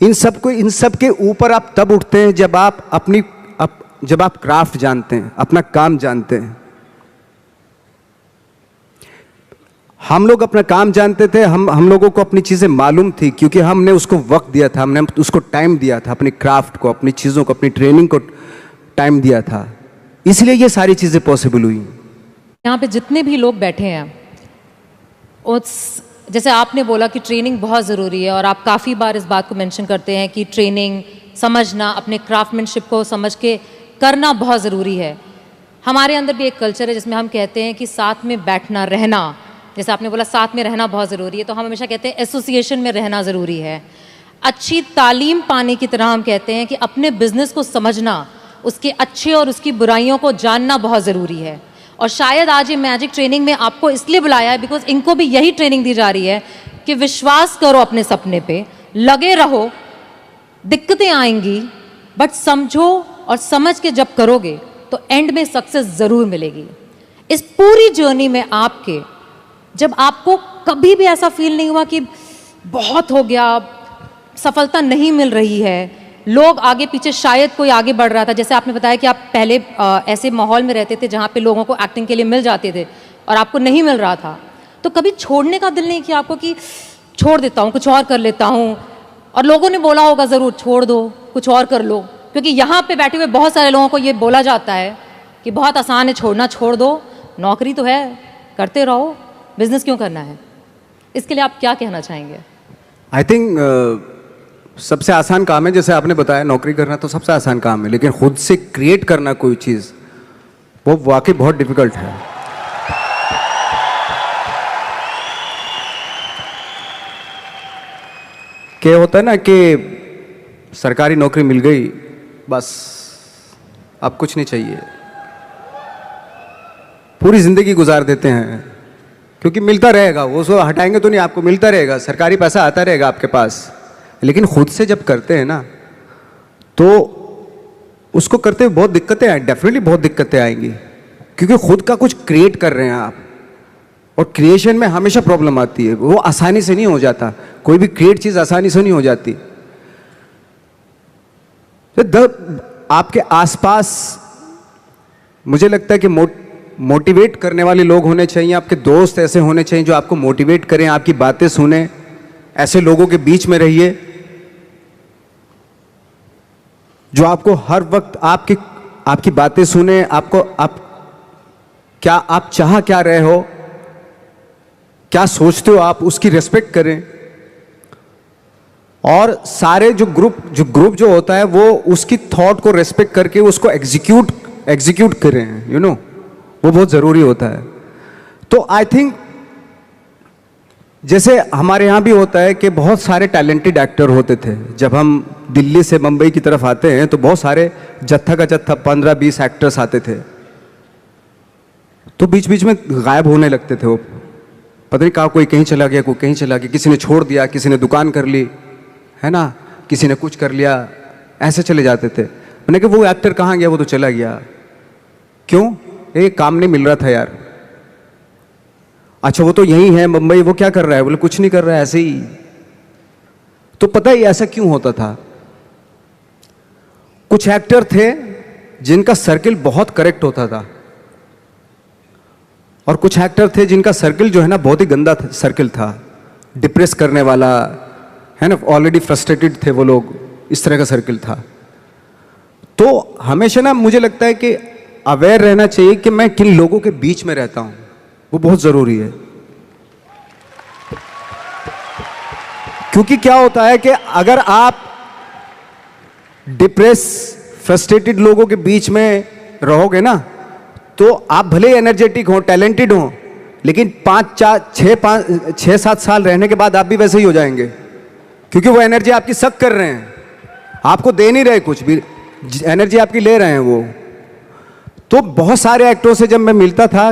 S2: इन सब के ऊपर आप तब उठते हैं जब आप जब आप क्राफ्ट जानते हैं, अपना काम जानते हैं। हम लोग अपना काम जानते थे, हम लोगों को अपनी चीजें मालूम थी, क्योंकि हमने उसको वक्त दिया था, हमने उसको टाइम दिया था, अपनी क्राफ्ट को, अपनी चीजों को, अपनी ट्रेनिंग को टाइम दिया था, इसलिए ये सारी चीजें पॉसिबल हुई।
S1: यहाँ पे जितने भी लोग बैठे हैं, जैसे आपने बोला कि ट्रेनिंग बहुत ज़रूरी है, और आप काफ़ी बार इस बात को मेंशन करते हैं कि ट्रेनिंग समझना, अपने क्राफ्टमैनशिप को समझ के करना बहुत ज़रूरी है। हमारे अंदर भी एक कल्चर है जिसमें हम कहते हैं कि साथ में बैठना, रहना, जैसे आपने बोला साथ में रहना बहुत ज़रूरी है, तो हम हमेशा कहते हैं एसोसिएशन में रहना ज़रूरी है। अच्छी तालीम पाने की तरह हम कहते हैं कि अपने बिजनेस को समझना, उसके अच्छे और उसकी बुराइयों को जानना बहुत ज़रूरी है। और शायद आज ये मैजिक ट्रेनिंग में आपको इसलिए बुलाया है बिकॉज इनको भी यही ट्रेनिंग दी जा रही है कि विश्वास करो अपने सपने पे, लगे रहो, दिक्कतें आएंगी, बट समझो और समझ के जब करोगे तो एंड में सक्सेस ज़रूर मिलेगी। इस पूरी जर्नी में आपके, जब आपको कभी भी ऐसा फील नहीं हुआ कि बहुत हो गया, सफलता नहीं मिल रही है, लोग आगे पीछे, शायद कोई आगे बढ़ रहा था, जैसे आपने बताया कि आप पहले ऐसे माहौल में रहते थे जहाँ पे लोगों को एक्टिंग के लिए मिल जाते थे और आपको नहीं मिल रहा था, तो कभी छोड़ने का दिल नहीं किया आपको कि छोड़ देता हूँ, कुछ और कर लेता हूँ? और लोगों ने बोला होगा ज़रूर, छोड़ दो, कुछ और कर लो, क्योंकि यहाँ पे बैठे हुए बहुत सारे लोगों को ये बोला जाता है कि बहुत आसान है छोड़ना, छोड़ दो, नौकरी तो है, करते रहो, बिजनेस क्यों करना है? इसके लिए आप क्या कहना चाहेंगे?
S2: आई थिंक सबसे आसान काम है, जैसे आपने बताया, नौकरी करना तो सबसे आसान काम है, लेकिन खुद से क्रिएट करना कोई चीज, वो वाकई बहुत डिफिकल्ट है। क्या होता है ना कि सरकारी नौकरी मिल गई, बस अब कुछ नहीं चाहिए, पूरी जिंदगी गुजार देते हैं, क्योंकि मिलता रहेगा, वो सो हटाएंगे तो नहीं, आपको मिलता रहेगा, सरकारी पैसा आता रहेगा आपके पास। लेकिन खुद से जब करते हैं ना, तो उसको करते हुए बहुत दिक्कतें आए, डेफिनेटली बहुत दिक्कतें आएंगी, क्योंकि खुद का कुछ क्रिएट कर रहे हैं आप, और क्रिएशन में हमेशा प्रॉब्लम आती है, वो आसानी से नहीं हो जाता, कोई भी क्रिएट चीज आसानी से नहीं हो जाती। तो आपके आसपास मुझे लगता है कि मोटिवेट करने वाले लोग होने चाहिए, आपके दोस्त ऐसे होने चाहिए जो आपको मोटिवेट करें, आपकी बातें सुने, ऐसे लोगों के बीच में रहिए जो आपको हर वक्त आपकी बातें सुने, आप चाह क्या रहे हो, क्या सोचते हो आप, उसकी रेस्पेक्ट करें। और सारे जो ग्रुप जो होता है, वो उसकी थॉट को रेस्पेक्ट करके उसको एग्जीक्यूट करें, वो बहुत जरूरी होता है। तो आई थिंक जैसे हमारे यहाँ भी होता है कि बहुत सारे टैलेंटेड एक्टर होते थे, जब हम दिल्ली से मुंबई की तरफ आते हैं तो बहुत सारे जत्था का जत्था 15-20 एक्टर्स आते थे, तो बीच बीच में गायब होने लगते थे वो, पता नहीं कहाँ, कोई कहीं चला गया, कोई कहीं चला गया, किसी ने छोड़ दिया, किसी ने दुकान कर ली, है ना, किसी ने कुछ कर लिया, ऐसे चले जाते थे। मैंने कहा वो एक्टर कहाँ गया, वो तो चला गया, क्यों? एक काम नहीं मिल रहा था यार। अच्छा वो तो यही है मुंबई, वो क्या कर रहा है? बोले कुछ नहीं कर रहा है, ऐसे ही। तो पता ही ऐसा क्यों होता था? कुछ एक्टर थे जिनका सर्किल बहुत करेक्ट होता था, और कुछ एक्टर थे जिनका सर्किल जो है ना बहुत ही गंदा सर्किल था, डिप्रेस करने वाला, है ना, ऑलरेडी फ्रस्ट्रेटेड थे वो लोग, इस तरह का सर्किल था। तो हमेशा ना मुझे लगता है कि अवेयर रहना चाहिए कि मैं किन लोगों के बीच में रहता हूं, वो बहुत जरूरी है। क्योंकि क्या होता है कि अगर आप डिप्रेस फ्रस्ट्रेटेड लोगों के बीच में रहोगे ना, तो आप भले एनर्जेटिक हो, टैलेंटेड हो, लेकिन 6-7 साल रहने के बाद आप भी वैसे ही हो जाएंगे, क्योंकि वो एनर्जी आपकी सक कर रहे हैं, आपको दे नहीं रहे, कुछ भी एनर्जी आपकी ले रहे हैं वो। तो बहुत सारे एक्टरों से जब मैं मिलता था,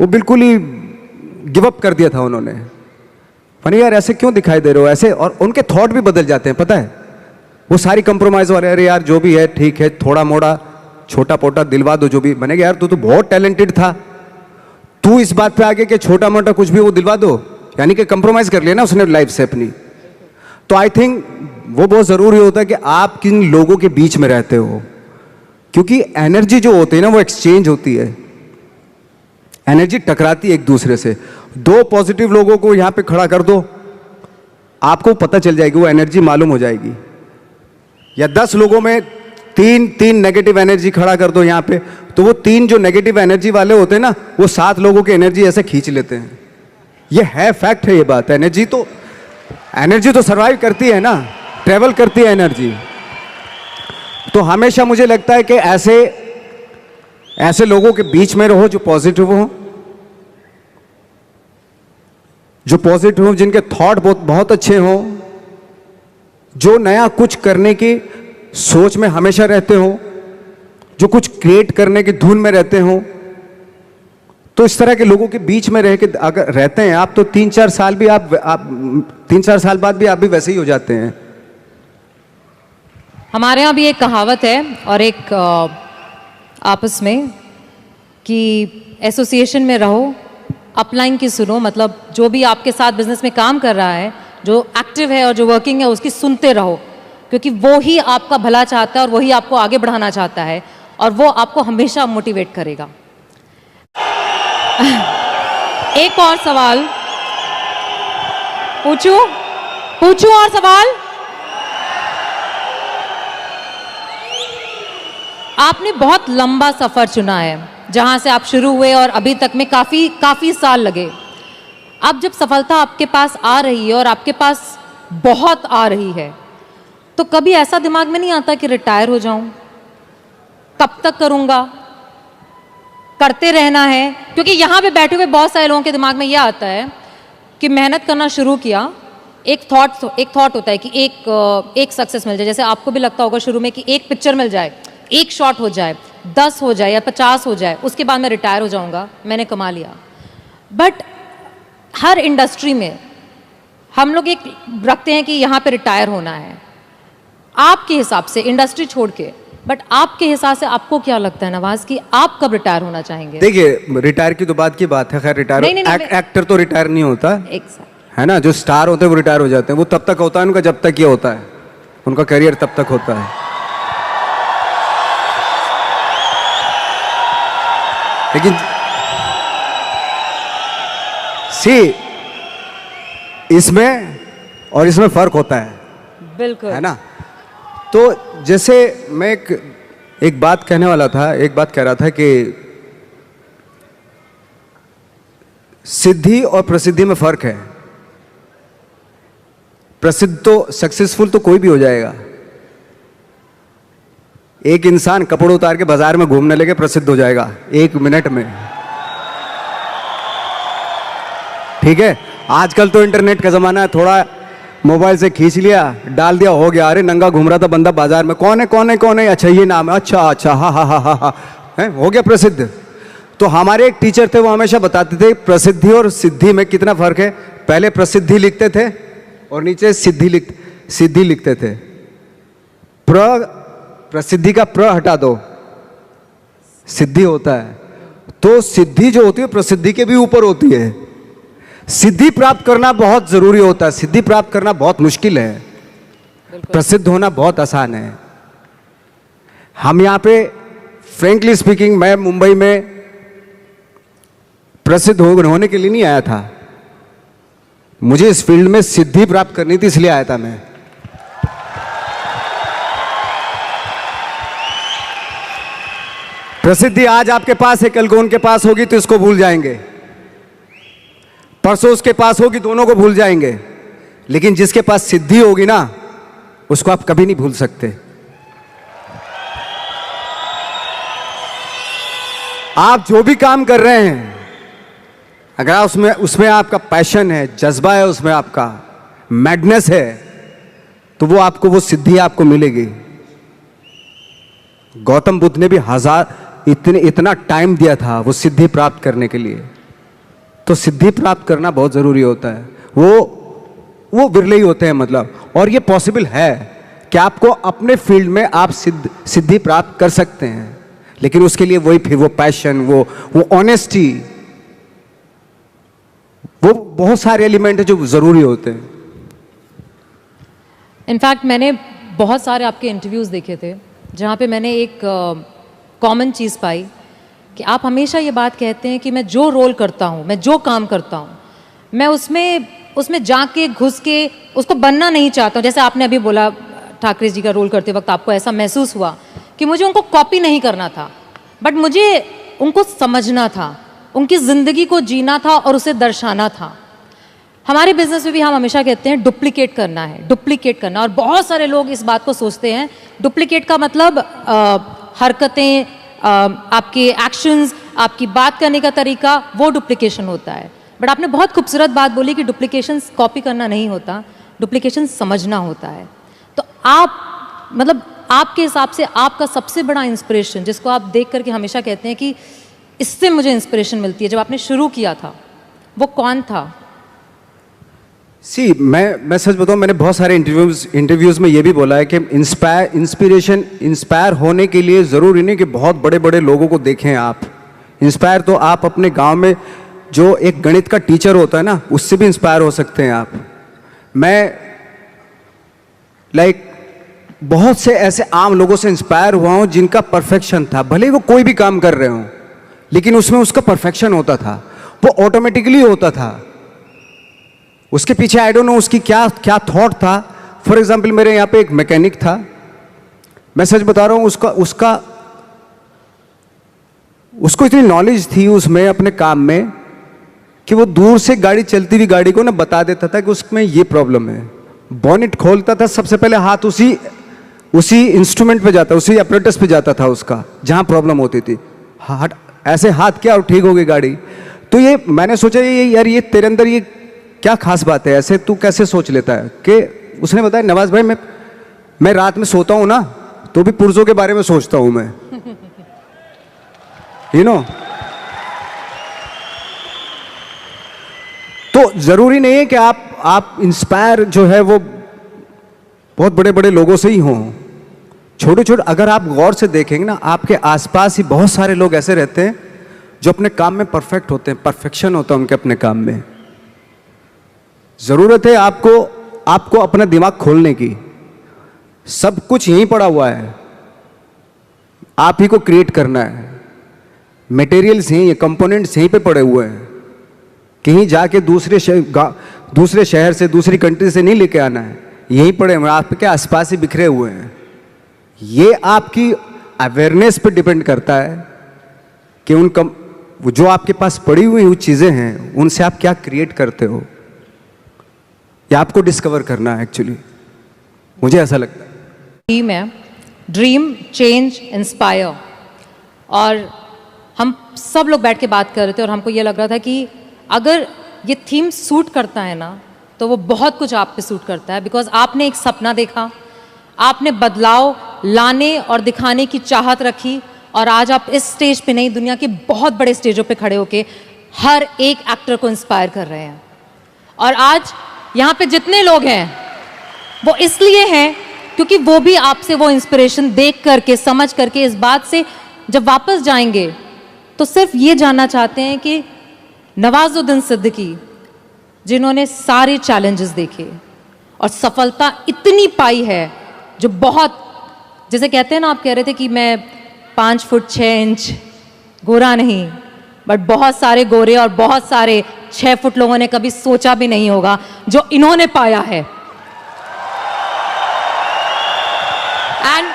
S2: वो बिल्कुल ही गिव अप कर दिया था उन्होंने, फनी यार ऐसे क्यों दिखाई दे रहे हो ऐसे, और उनके थॉट भी बदल जाते हैं, पता है, वो सारी कंप्रोमाइज वाले, अरे यार जो भी है ठीक है, थोड़ा मोड़ा छोटा पोटा दिलवा दो जो भी बनेगा, यार तू तो बहुत टैलेंटेड था, तू इस बात पे आगे कि छोटा मोटा कुछ भी वो दिलवा दो, यानी कि कंप्रोमाइज कर लिया ना उसने लाइफ से अपनी। तो आई थिंक वो बहुत ज़रूरी होता है कि आप किन लोगों के बीच में रहते हो, क्योंकि एनर्जी जो होती है ना वो एक्सचेंज होती है, एनर्जी टकराती है एक दूसरे से। 2 पॉजिटिव लोगों को यहाँ पे खड़ा कर दो, आपको पता चल जाएगी, वो एनर्जी मालूम हो जाएगी। या 10 लोगों में 3 नेगेटिव एनर्जी खड़ा कर दो यहाँ पे, तो वो 3 जो नेगेटिव एनर्जी वाले होते हैं ना, वो 7 लोगों की एनर्जी ऐसे खींच लेते हैं। ये है, फैक्ट है ये बात। एनर्जी तो सर्वाइव करती है ना, ट्रेवल करती है एनर्जी। तो हमेशा मुझे लगता है कि ऐसे लोगों के बीच में रहो जो पॉजिटिव हो, जिनके थॉट बहुत अच्छे हों, जो नया कुछ करने की सोच में हमेशा रहते हो, जो कुछ क्रिएट करने की धुन में रहते हो। तो इस तरह के लोगों के बीच में रह के अगर रहते हैं आप, तो 3-4 साल भी आप 3-4 साल बाद भी आप भी वैसे ही हो जाते हैं।
S1: हमारे यहाँ भी एक कहावत है और एक आपस में कि एसोसिएशन में रहो, अपलाइन की सुनो, मतलब जो भी आपके साथ बिजनेस में काम कर रहा है, जो एक्टिव है और जो वर्किंग है, उसकी सुनते रहो, क्योंकि वो ही आपका भला चाहता है और वही आपको आगे बढ़ाना चाहता है और वो आपको हमेशा मोटिवेट करेगा। एक और सवाल पूछूं और सवाल। आपने बहुत लंबा सफर चुना है, जहां से आप शुरू हुए और अभी तक में काफी साल लगे। अब जब सफलता आपके पास आ रही है और आपके पास बहुत आ रही है, तो कभी ऐसा दिमाग में नहीं आता कि रिटायर हो जाऊं, कब तक करूंगा, करते रहना है? क्योंकि यहाँ पे बैठे हुए बहुत सारे लोगों के दिमाग में यह आता है कि मेहनत करना शुरू किया, एक थॉट होता है कि एक सक्सेस मिल जाए, जैसे आपको भी लगता होगा शुरू में कि एक पिक्चर मिल जाए, एक शॉट हो जाए, 10 हो जाए या 50 हो जाए, उसके बाद मैं रिटायर हो जाऊंगा, मैंने कमा लिया। बट हर इंडस्ट्री में हम लोग एक रखते हैं कि यहाँ पे रिटायर होना है। आपके हिसाब से इंडस्ट्री छोड़ के, बट आपके हिसाब से आपको क्या लगता है नवाज कि आप कब रिटायर होना चाहेंगे?
S2: देखिए, रिटायर की तो बात की बात है, खैर रिटायर एक्टर तो रिटायर नहीं होता है ना, जो स्टार होते हैं वो रिटायर हो जाते हैं। वो तब तक होता है उनका जब तक ये होता है, उनका करियर तब तक होता है। लेकिन इसमें और इसमें फर्क होता है,
S1: बिल्कुल,
S2: है ना। तो जैसे मैं एक बात कहने वाला था, एक बात कह रहा था कि सिद्धि और प्रसिद्धि में फर्क है। प्रसिद्ध तो सक्सेसफुल तो कोई भी हो जाएगा। एक इंसान कपड़े उतार के बाजार में घूमने लगे, प्रसिद्ध हो जाएगा 1 मिनट में, ठीक है। आजकल तो इंटरनेट का जमाना है, थोड़ा मोबाइल से खींच लिया, डाल दिया, हो गया। अरे नंगा घूम रहा था बंदा बाजार में, कौन है, अच्छा ये नाम है, अच्छा हा है, हो गया प्रसिद्ध। तो हमारे एक टीचर थे, वो हमेशा बताते थे प्रसिद्धि और सिद्धि में कितना फर्क है। पहले प्रसिद्धि लिखते थे और नीचे सिद्धि लिखते थे। प्रसिद्धि का प्र हटा दो, सिद्धि होता है। तो सिद्धि जो होती है प्रसिद्धि के भी ऊपर होती है। सिद्धि प्राप्त करना बहुत जरूरी होता है, सिद्धि प्राप्त करना बहुत मुश्किल है, प्रसिद्ध होना बहुत आसान है। हम यहाँ पे फ्रेंकली स्पीकिंग, मैं मुंबई में प्रसिद्ध होने के लिए नहीं आया था, मुझे इस फील्ड में सिद्धि प्राप्त करनी थी, इसलिए आया था मैं। प्रसिद्धि आज आपके पास है, कल को उनके पास होगी तो इसको भूल जाएंगे, परसों उसके पास होगी, दोनों को भूल जाएंगे। लेकिन जिसके पास सिद्धि होगी ना, उसको आप कभी नहीं भूल सकते। आप जो भी काम कर रहे हैं, अगर उसमें आपका पैशन है, जज्बा है, उसमें आपका मैडनेस है, तो वो सिद्धि आपको मिलेगी। गौतम बुद्ध ने भी इतना टाइम दिया था वो सिद्धि प्राप्त करने के लिए। तो सिद्धि प्राप्त करना बहुत जरूरी होता है। वो विरले ही होते हैं, मतलब। और ये पॉसिबल है कि आपको अपने फील्ड में आप सिद्धि प्राप्त कर सकते हैं। लेकिन उसके लिए वही फिर वो पैशन, वो ऑनेस्टी, वो बहुत सारे एलिमेंट है जो जरूरी होते हैं।
S1: इनफैक्ट मैंने बहुत सारे आपके इंटरव्यूज़ देखे थे जहाँ पे मैंने एक कॉमन चीज़ पाई कि आप हमेशा ये बात कहते हैं कि मैं जो रोल करता हूँ, मैं जो काम करता हूँ, मैं उसमें जाके घुस के उसको बनना नहीं चाहता हूँ। जैसे आपने अभी बोला ठाकरे जी का रोल करते वक्त आपको ऐसा महसूस हुआ कि मुझे उनको कॉपी नहीं करना था, बट मुझे उनको समझना था, उनकी ज़िंदगी को जीना था और उसे दर्शाना था। हमारे बिजनेस में भी हम हमेशा कहते हैं डुप्लीकेट करना है, डुप्लीकेट करना, और बहुत सारे लोग इस बात को सोचते हैं। डुप्लीकेट का मतलब हरकतें, आपके एक्शंस, आपकी बात करने का तरीका, वो डुप्लीकेशन होता है। बट आपने बहुत खूबसूरत बात बोली कि डुप्लीकेशन कॉपी करना नहीं होता, डुप्लीकेशन समझना होता है। तो आप मतलब आपके हिसाब से आपका सबसे बड़ा इंस्पिरेशन, जिसको आप देख करके हमेशा कहते हैं कि इससे मुझे इंस्पिरेशन मिलती है, जब आपने शुरू किया था, वो कौन था?
S2: मैं सच बताऊं, मैंने बहुत सारे इंटरव्यूज में ये भी बोला है कि इंस्पायर होने के लिए ज़रूरी नहीं कि बहुत बड़े बड़े लोगों को देखें आप। इंस्पायर तो आप अपने गांव में जो एक गणित का टीचर होता है ना, उससे भी इंस्पायर हो सकते हैं आप। मैं बहुत से ऐसे आम लोगों से इंस्पायर हुआ हूं जिनका परफेक्शन था, भले ही वो कोई भी काम कर रहे हों, लेकिन उसमें उसका परफेक्शन होता था, वो ऑटोमेटिकली होता था। उसके पीछे आई डोंट नो उसकी क्या क्या थॉट था। फॉर एग्जाम्पल, मेरे यहाँ पे एक मैकेनिक था, मैं सच बता रहा हूँ, उसको इतनी नॉलेज थी उसमें अपने काम में कि वो दूर से गाड़ी चलती हुई गाड़ी को ना बता देता था कि उसमें ये प्रॉब्लम है। बॉनेट खोलता था, सबसे पहले हाथ उसी इंस्ट्रूमेंट पे जाता, उसी अपरेटस पे जाता था उसका, जहां प्रॉब्लम होती थी। ऐसे हाथ किया और ठीक हो गई गाड़ी। तो ये मैंने सोचा यार ये तेरे अंदर ये क्या खास बात है, ऐसे तू कैसे सोच लेता है? कि उसने बताया, नवाज भाई मैं रात में सोता हूं ना तो भी पुर्जों के बारे में सोचता हूं मैं, यू नो। तो जरूरी नहीं है कि आप इंस्पायर जो है वो बहुत बड़े बड़े लोगों से ही हों। छोटे छोटे, अगर आप गौर से देखेंगे ना, आपके आसपास ही बहुत सारे लोग ऐसे रहते हैं जो अपने काम में परफेक्ट होते हैं, परफेक्शन होता है उनके अपने काम में। जरूरत है आपको अपना दिमाग खोलने की। सब कुछ यहीं पड़ा हुआ है, आप ही को क्रिएट करना है। मटेरियल्स यहीं है, कंपोनेंट्स यहीं पे पड़े हुए हैं। कहीं जाके दूसरे शहर से, दूसरी कंट्री से नहीं लेके आना है, यहीं पड़े हुए आपके आसपास ही बिखरे हुए हैं। ये आपकी अवेयरनेस पे डिपेंड करता है कि जो आपके पास पड़ी हुई चीजें हैं उनसे आप क्या क्रिएट करते हो, या आपको डिस्कवर करना है। एक्चुअली मुझे ऐसा लगता है।
S1: टीम है ड्रीम, चेंज, इंस्पायर, और हम सब लोग बैठ के बात कर रहे थे और हमको ये लग रहा था कि अगर ये थीम सूट करता है ना, तो वो बहुत कुछ आप पे सूट करता है। बिकॉज आपने एक सपना देखा, आपने बदलाव लाने और दिखाने की चाहत रखी, और आज आप इस स्टेज पे नहीं, दुनिया के बहुत बड़े स्टेजों पे खड़े होके हर एक एक्टर को इंस्पायर कर रहे हैं। और आज यहाँ पे जितने लोग हैं वो इसलिए हैं क्योंकि वो भी आपसे वो इंस्पिरेशन देख करके, समझ करके, इस बात से जब वापस जाएंगे तो सिर्फ ये जानना चाहते हैं कि नवाजुद्दीन सिद्दीकी, जिन्होंने सारे चैलेंजेस देखे और सफलता इतनी पाई है, जो बहुत, जैसे कहते हैं ना, आप कह रहे थे कि मैं 5 फुट 6 इंच गोरा नहीं, बट बहुत सारे गोरे और बहुत सारे 6 फुट लोगों ने कभी सोचा भी नहीं होगा जो इन्होंने पाया है। एंड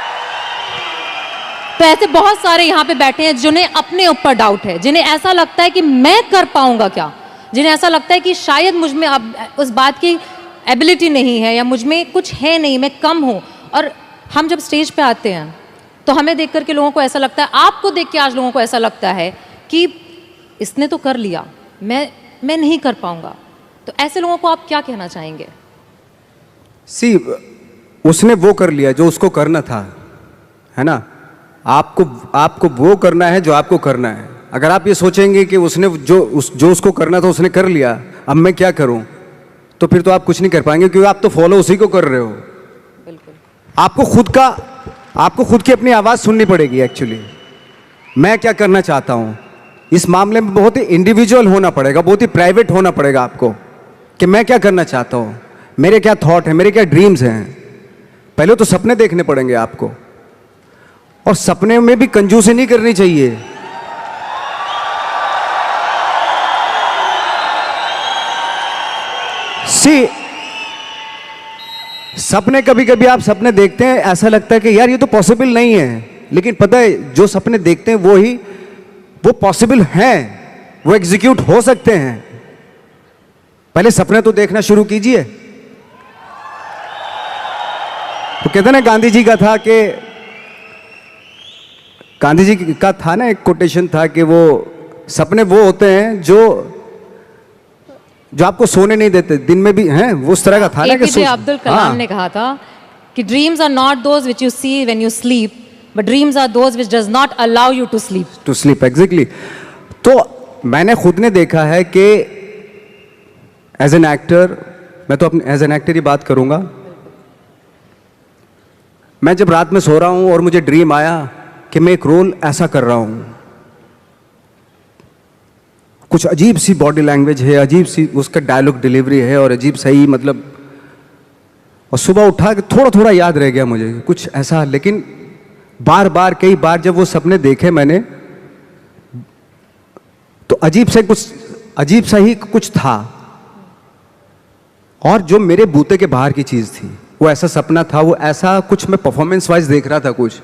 S1: तो ऐसे बहुत सारे यहाँ पे बैठे हैं जिन्हें अपने ऊपर डाउट है, जिन्हें ऐसा लगता है कि मैं कर पाऊंगा क्या, जिन्हें ऐसा लगता है कि शायद मुझ में अब उस बात की एबिलिटी नहीं है, या मुझ में कुछ है नहीं, मैं कम हूँ। और हम जब स्टेज पे आते हैं तो हमें देख करके लोगों को ऐसा लगता है, आपको देख के आज लोगों को ऐसा लगता है कि इसने तो कर लिया, मैं नहीं कर पाऊंगा। तो ऐसे लोगों को आप क्या कहना चाहेंगे?
S2: उसने वो कर लिया जो उसको करना था, है ना। आपको वो करना है जो आपको करना है। अगर आप ये सोचेंगे कि उसने जो उसको करना था उसने कर लिया, अब मैं क्या करूं, तो फिर तो आप कुछ नहीं कर पाएंगे, क्योंकि आप तो फॉलो उसी को कर रहे हो।
S1: बिल्कुल।
S2: आपको खुद की अपनी आवाज सुननी पड़ेगी एक्चुअली। मैं क्या करना चाहता हूं, इस मामले में बहुत ही इंडिविजुअल होना पड़ेगा, बहुत ही प्राइवेट होना पड़ेगा आपको कि मैं क्या करना चाहता हूं, मेरे क्या थॉट हैं, मेरे क्या ड्रीम्स हैं। पहले तो सपने देखने पड़ेंगे आपको, और सपने में भी कंजूसी नहीं करनी चाहिए। सी, सपने कभी कभी आप सपने देखते हैं, ऐसा लगता है कि यार ये तो पॉसिबल नहीं है, लेकिन पता है जो सपने देखते हैं वो पॉसिबल हैं, वो एग्जीक्यूट हो सकते हैं। पहले सपने तो देखना शुरू कीजिए। तो कहते ना, गांधी जी का था कि गांधी जी का था ना, एक कोटेशन था कि वो सपने वो होते हैं जो आपको सोने नहीं देते, दिन में भी हैं, वो उस तरह का था ना कि
S1: एपीजे अब्दुल कलाम ने कहा था कि dreams are not those which you see when you sleep, but dreams are those which does not allow you to sleep.
S2: Exactly. तो मैंने खुद ने देखा है कि एज एन एक्टर, मैं तो अपने एज एन एक्टर ही बात करूंगा, मैं जब रात में सो रहा हूं और मुझे ड्रीम आया कि मैं एक रोल ऐसा कर रहा हूं, कुछ अजीब सी बॉडी लैंग्वेज है, अजीब सी उसका डायलॉग डिलीवरी है, और अजीब सही मतलब, और सुबह उठा के थोड़ा थोड़ा याद रह गया मुझे कुछ ऐसा। लेकिन बार बार कई बार जब वो सपने देखे मैंने, तो अजीब सा ही कुछ था, और जो मेरे बूते के बाहर की चीज थी, वो ऐसा सपना था, वो ऐसा कुछ मैं परफॉर्मेंस वाइज देख रहा था। कुछ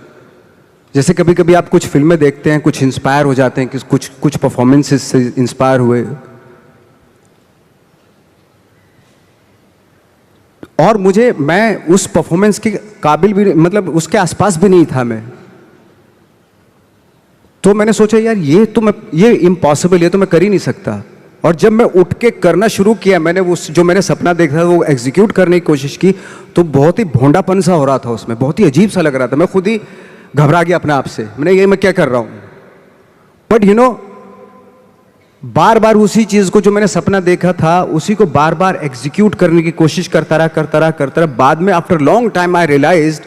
S2: जैसे कभी कभी आप कुछ फिल्में देखते हैं, कुछ इंस्पायर हो जाते हैं कि कुछ परफॉर्मेंसेस से इंस्पायर हुए, और मैं उस परफॉर्मेंस के काबिल भी, मतलब उसके आसपास भी नहीं था मैं। तो मैंने सोचा यार ये इम्पॉसिबल, ये तो मैं कर ही नहीं सकता। और जब मैं उठ के करना शुरू किया, मैंने जो मैंने सपना देखा था वो एग्जीक्यूट करने की कोशिश की, तो बहुत ही भोंडापन सा हो रहा था उसमें, बहुत ही अजीब सा लग रहा था। मैं खुद ही घबरा गया अपने आप से, मैं क्या कर रहा हूं। बट बार बार उसी चीज को, जो मैंने सपना देखा था, उसी को बार बार एग्जीक्यूट करने की कोशिश करता रहा। बाद में after long time I realized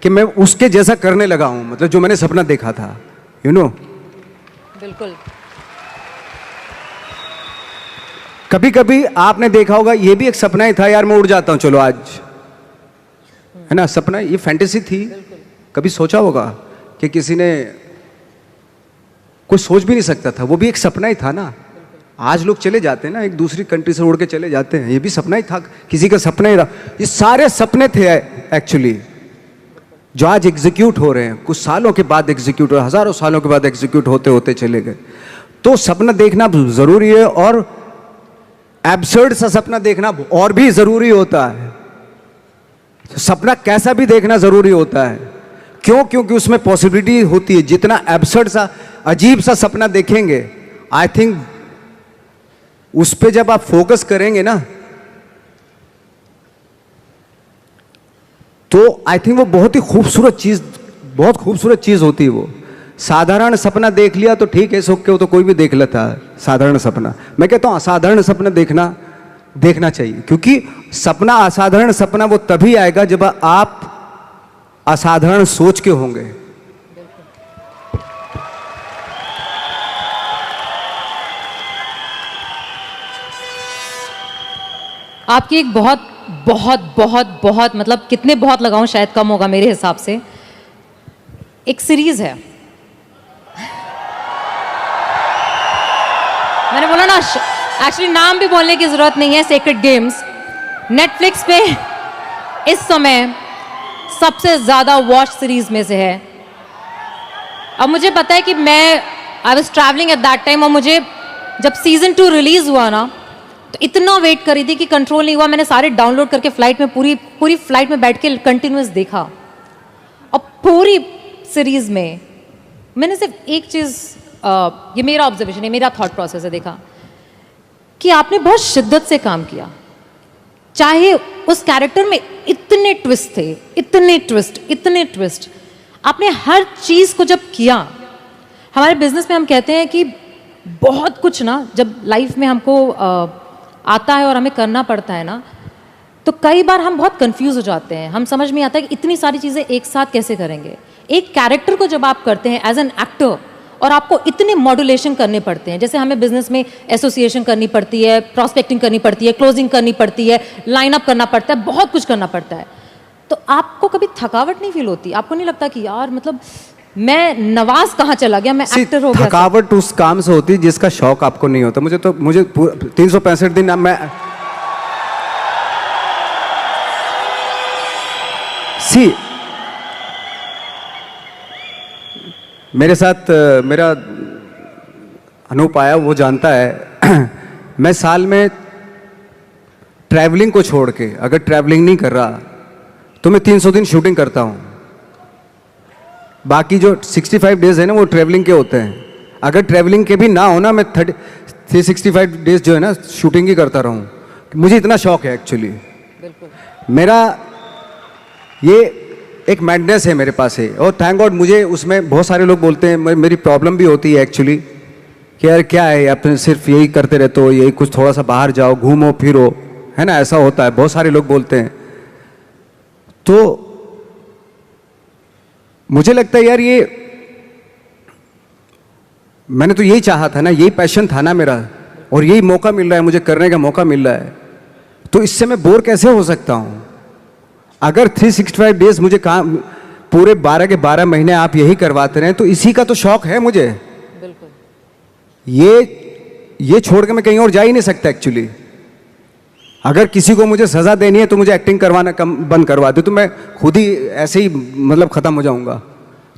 S2: कि मैं उसके जैसा करने लगा हूं, मतलब जो मैंने सपना देखा था।
S1: बिल्कुल।
S2: कभी कभी आपने देखा होगा, ये भी एक सपना ही था यार, मैं उड़ जाता हूं चलो आज, है ना, सपना, ये फैंटेसी थी। कभी सोचा होगा कि किसी ने, कोई सोच भी नहीं सकता था, वो भी एक सपना ही था ना। आज लोग चले जाते हैं ना, एक दूसरी कंट्री से उड़ के चले जाते हैं, ये भी सपना ही था, किसी का सपना ही था। ये सारे सपने थे एक्चुअली, जो आज एग्जीक्यूट हो रहे हैं, कुछ सालों के बाद एग्जीक्यूट हो, हजारों सालों के बाद एग्जीक्यूट होते होते चले गए। तो सपना देखना जरूरी है, और एब्सर्ड सा सपना देखना और भी जरूरी होता है। सपना कैसा भी देखना जरूरी होता है। क्यों? क्योंकि उसमें पॉसिबिलिटी होती है। जितना एब्सर्ड सा, अजीब सा सपना देखेंगे, आई थिंक उस पे जब आप फोकस करेंगे ना, तो आई थिंक वो बहुत खूबसूरत चीज होती है। वो साधारण सपना देख लिया तो ठीक है, सो के वो तो कोई भी देख लेता है साधारण सपना। मैं कहता हूं असाधारण सपना देखना चाहिए, क्योंकि सपना, असाधारण सपना वो तभी आएगा जब आप असाधारण सोच के होंगे।
S1: आपकी एक बहुत बहुत बहुत बहुत, मतलब कितने बहुत लगाऊं शायद कम होगा मेरे हिसाब से, एक सीरीज है, मैंने बोला ना, एक्चुअली नाम भी बोलने की जरूरत नहीं है, सेक्रेड गेम्स। नेटफ्लिक्स पे इस समय सबसे ज्यादा वॉच सीरीज में से है। अब मुझे पता है कि I was travelling at that time, और मुझे जब सीजन 2 रिलीज हुआ ना, तो इतना वेट करी थी कि कंट्रोल नहीं हुआ। मैंने सारे डाउनलोड करके फ्लाइट में, पूरी फ्लाइट में बैठ के कंटिन्यूअस देखा। और पूरी सीरीज में मैंने सिर्फ एक चीज, ये मेरा ऑब्जर्वेशन है, मेरा थॉट प्रोसेस है, देखा कि आपने बहुत शिद्दत से काम किया। चाहे उस कैरेक्टर में इतने ट्विस्ट थे, इतने ट्विस्ट, आपने हर चीज को जब किया। हमारे बिजनेस में हम कहते हैं कि बहुत कुछ ना, जब लाइफ में हमको आता है और हमें करना पड़ता है ना, तो कई बार हम बहुत कंफ्यूज हो जाते हैं। हम समझ में आता है कि इतनी सारी चीजें एक साथ कैसे करेंगे। एक कैरेक्टर को जब आप करते हैं एज एन एक्टर, और आपको इतने मॉड्यूलेशन करने पड़ते हैं। जैसे हमें बिजनेस में एसोसिएशन करनी पड़ती है, प्रॉस्पेक्टिंग करनी पड़ती है, क्लोजिंग करनी पड़ती है, लाइन अप करना पड़ता है, बहुत कुछ करना पड़ता है। तो आपको कभी थकावट नहीं फील होती? आपको नहीं लगता कि यार मतलब मैं नवाज कहाँ चला गया, मैं एक्टर हो गया?
S2: थकावट उस काम से होती है जिसका शौक आपको नहीं होता। मुझे 365 दिन मैं मेरे साथ मेरा अनूप आया, वो जानता है मैं साल में ट्रैवलिंग को छोड़ के, अगर ट्रैवलिंग नहीं कर रहा तो मैं 300 दिन शूटिंग करता हूँ। बाकी जो 65 डेज है ना वो ट्रैवलिंग के होते हैं। अगर ट्रैवलिंग के भी ना हो ना, मैं 365 डेज जो है ना शूटिंग ही करता रहूँ। मुझे इतना शौक है एक्चुअली। मेरा ये एक मैडनेस है मेरे पास है, और थैंक गॉड मुझे उसमें बहुत सारे लोग बोलते हैं, मेरी प्रॉब्लम भी होती है एक्चुअली कि यार क्या है, आप सिर्फ यही करते रहते हो, यही कुछ थोड़ा सा बाहर जाओ, घूमो फिरो, है ना, ऐसा होता है, बहुत सारे लोग बोलते हैं। तो मुझे लगता है यार ये मैंने तो यही चाहा था ना, यही पैशन था ना मेरा, और यही मौका मिल रहा है मुझे, करने का मौका मिल रहा है, तो इससे मैं बोर कैसे हो सकता हूं? अगर 365 डेज मुझे काम, पूरे 12 के 12 महीने आप यही करवाते रहे, तो इसी का तो शौक है मुझे।
S1: बिल्कुल।
S2: ये छोड़ के मैं कहीं और जा ही नहीं सकता एक्चुअली। अगर किसी को मुझे सजा देनी है तो मुझे एक्टिंग करवाना बंद करवा दे, तो मैं खुद ही ऐसे ही मतलब खत्म हो जाऊंगा।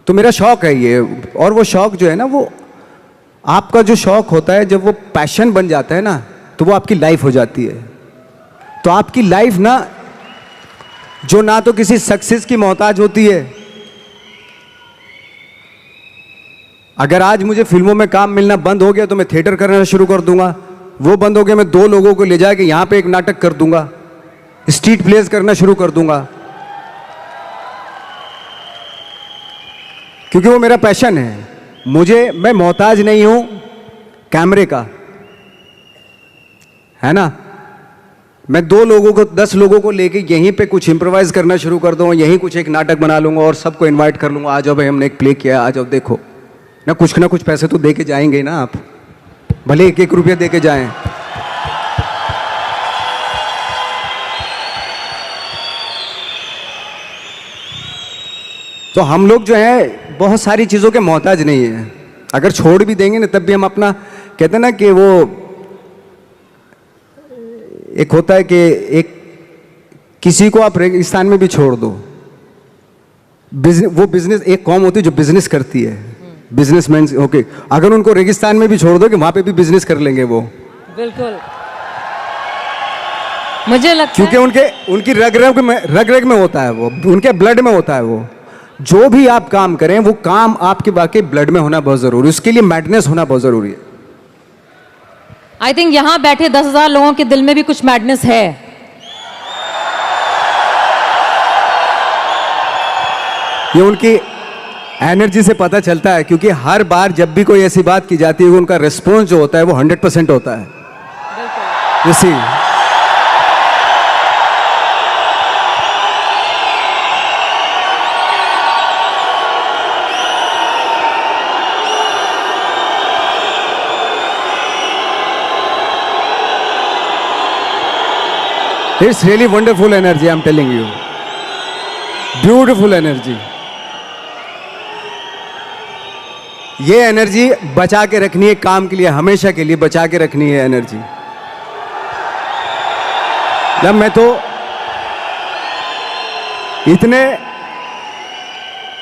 S2: तो मेरा शौक है ये, और वो शौक जो है ना, वो आपका जो शौक होता है जब वो पैशन बन जाता है ना, तो वो आपकी लाइफ हो जाती है। तो आपकी लाइफ ना, जो ना तो किसी सक्सेस की मोहताज होती है। अगर आज मुझे फिल्मों में काम मिलना बंद हो गया तो मैं थिएटर करना शुरू कर दूंगा। वो बंद हो गया, मैं 2 लोगों को ले जाके यहां पे एक नाटक कर दूंगा, स्ट्रीट प्लेस करना शुरू कर दूंगा, क्योंकि वो मेरा पैशन है। मैं मोहताज नहीं हूं कैमरे का, है ना। मैं 2 लोगों को, 10 लोगों को लेके यहीं पे कुछ इम्प्रोवाइज करना शुरू कर दूंगा, यहीं कुछ एक नाटक बना लूंगा और सबको इनवाइट कर लूंगा, आ जाओ भाई हमने एक प्ले किया, आ जाओ देखो ना कुछ पैसे तो दे के जाएंगे ना आप, भले 1-1 रुपया दे के जाएं। तो हम लोग जो है बहुत सारी चीज़ों के मोहताज नहीं है। अगर छोड़ भी देंगे ना तब भी हम अपना, कहते हैं ना कि वो एक होता है कि एक किसी को आप रेगिस्तान में भी छोड़ दो, वो बिजनेस, एक कौम होती है जो बिजनेस करती है, बिजनेसमैन, ओके, अगर उनको रेगिस्तान में भी छोड़ दो कि वहां पे भी बिजनेस कर लेंगे वो।
S1: बिल्कुल, मुझे लगता
S2: क्योंकि उनकी रग रग में होता है वो, उनके ब्लड में होता है वो। जो भी आप काम करें वो काम आपके वाकई ब्लड में होना बहुत जरूरी है, उसके लिए मैडनेस होना बहुत जरूरी है।
S1: आई थिंक यहां बैठे 10,000 लोगों के दिल में भी कुछ मैडनेस है।
S2: ये उनकी एनर्जी से पता चलता है, क्योंकि हर बार जब भी कोई ऐसी बात की जाती है उनका रिस्पॉन्स जो होता है वो 100% होता है। इसी It's really wonderful energy, I'm telling you. Beautiful energy. ये एनर्जी बचा के रखनी है काम के लिए, हमेशा के लिए बचा के रखनी है एनर्जी। जब मैं तो इतने,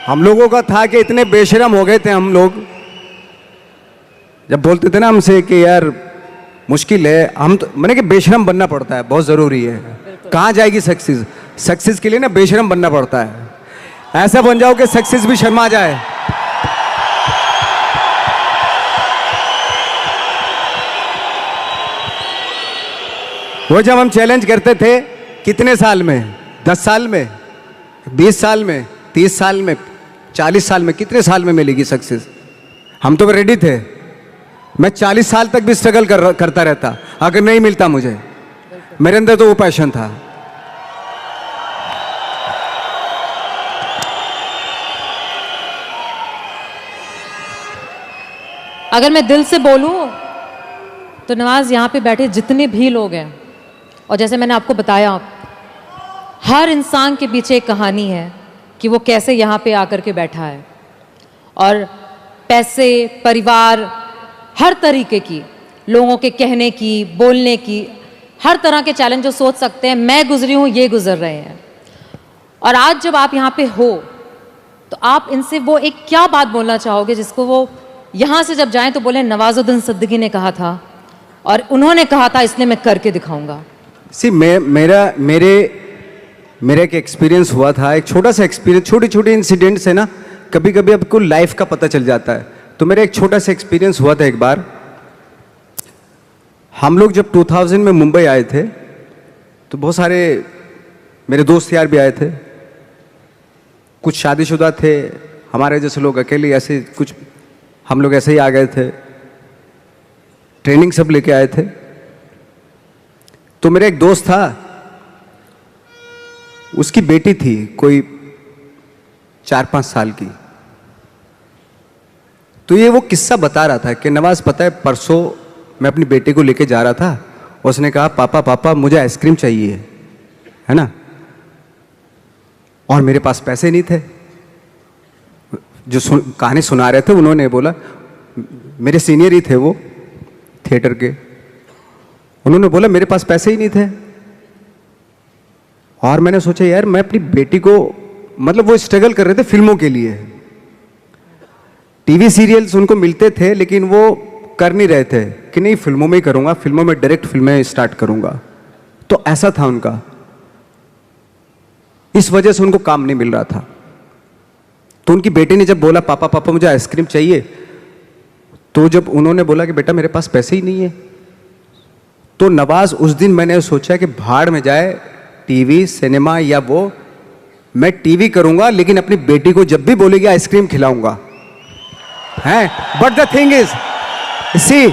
S2: हम लोगों का था कि इतने बेशरम हो गए थे हम लोग, जब बोलते थे ना हमसे कि यार मुश्किल है, हम तो मैंने कि बेशरम बनना पड़ता है, बहुत ज़रूरी है। कहाँ जाएगी सक्सेस? सक्सेस के लिए ना बेशरम बनना पड़ता है। ऐसा बन जाओ कि सक्सेस भी शर्मा जाए। वो जब हम चैलेंज करते थे, कितने साल में, 10 साल में, 20 साल में, 30 साल में, 40 साल में, कितने साल में मिलेगी सक्सेस? हम तो रेडी थे। मैं 40 साल तक भी स्ट्रगल करता रहता अगर नहीं मिलता मुझे। मेरे अंदर तो वो पैशन था।
S1: अगर मैं दिल से बोलूं तो नवाज, यहाँ पे बैठे जितने भी लोग हैं, और जैसे मैंने आपको बताया, हर इंसान के पीछे एक कहानी है कि वो कैसे यहाँ पे आकर के बैठा है। और पैसे, परिवार, हर तरीके की, लोगों के कहने की, बोलने की, हर तरह के चैलेंज जो सोच सकते हैं, मैं गुजरी हूँ, ये गुजर रहे हैं। और आज जब आप यहाँ पे हो तो आप इनसे वो एक क्या बात बोलना चाहोगे जिसको वो यहाँ से जब जाएं तो बोले नवाजुद्दीन सिद्दीकी ने कहा था और उन्होंने कहा था, इसलिए मैं करके दिखाऊंगा।
S2: मेरा एक एक्सपीरियंस हुआ था, एक छोटा सा एक्सपीरियंस, छोटी छोटी इंसिडेंट्स है ना, कभी कभी आपको लाइफ का पता चल जाता है। तो मेरा एक छोटा सा एक्सपीरियंस हुआ था। एक बार हम लोग जब 2000 में मुंबई आए थे तो बहुत सारे मेरे दोस्त यार भी आए थे, कुछ शादीशुदा थे, हमारे जैसे लोग अकेले ऐसे, कुछ हम लोग ऐसे ही आ गए थे, ट्रेनिंग सब लेके आए थे। तो मेरा एक दोस्त था, उसकी बेटी थी कोई 4-5 साल की। तो ये वो किस्सा बता रहा था कि नवाज, पता है परसों मैं अपनी बेटी को लेके जा रहा था, उसने कहा पापा पापा मुझे आइसक्रीम चाहिए, है ना, और मेरे पास पैसे नहीं थे। जो कहानी सुना रहे थे उन्होंने बोला, मेरे सीनियर ही थे वो थिएटर के, उन्होंने बोला मेरे पास पैसे ही नहीं थे। और मैंने सोचा यार मैं अपनी बेटी को, मतलब वो स्ट्रगल कर रहे थे फिल्मों के लिए, टीवी सीरियल्स उनको मिलते थे लेकिन वो कर नहीं रहे थे कि नहीं फिल्मों में ही करूंगा, फिल्मों में डायरेक्ट फिल्में स्टार्ट करूंगा। तो ऐसा था उनका, इस वजह से उनको काम नहीं मिल रहा था। तो उनकी बेटी ने जब बोला पापा पापा मुझे आइसक्रीम चाहिए, तो जब उन्होंने बोला कि बेटा मेरे पास पैसे ही नहीं है, तो नवाज उस दिन मैंने सोचा कि भाड़ में जाए टीवी सिनेमा या वो, मैं टीवी करूंगा लेकिन अपनी बेटी को जब भी बोलेगी आइसक्रीम खिलाऊंगा, हैं। बट द थिंग इज, सी,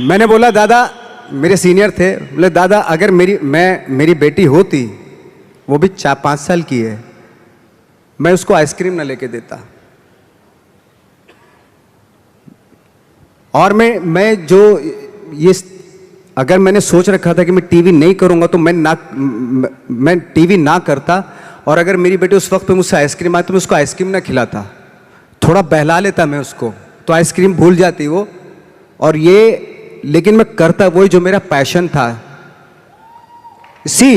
S2: मैंने बोला दादा, मेरे सीनियर थे, बोले दादा अगर मेरी बेटी होती, वो भी 4-5 साल की है, मैं उसको आइसक्रीम ना लेके देता। और मैं जो ये, अगर मैंने सोच रखा था कि मैं टीवी नहीं करूंगा तो मैं टीवी ना करता, और अगर मेरी बेटी उस वक्त पे मुझसे आइसक्रीम आती तो मैं उसको आइसक्रीम ना खिलाता, थोड़ा बहला लेता मैं उसको, तो आइसक्रीम भूल जाती वो। और ये, लेकिन मैं करता वही जो मेरा पैशन था। सी,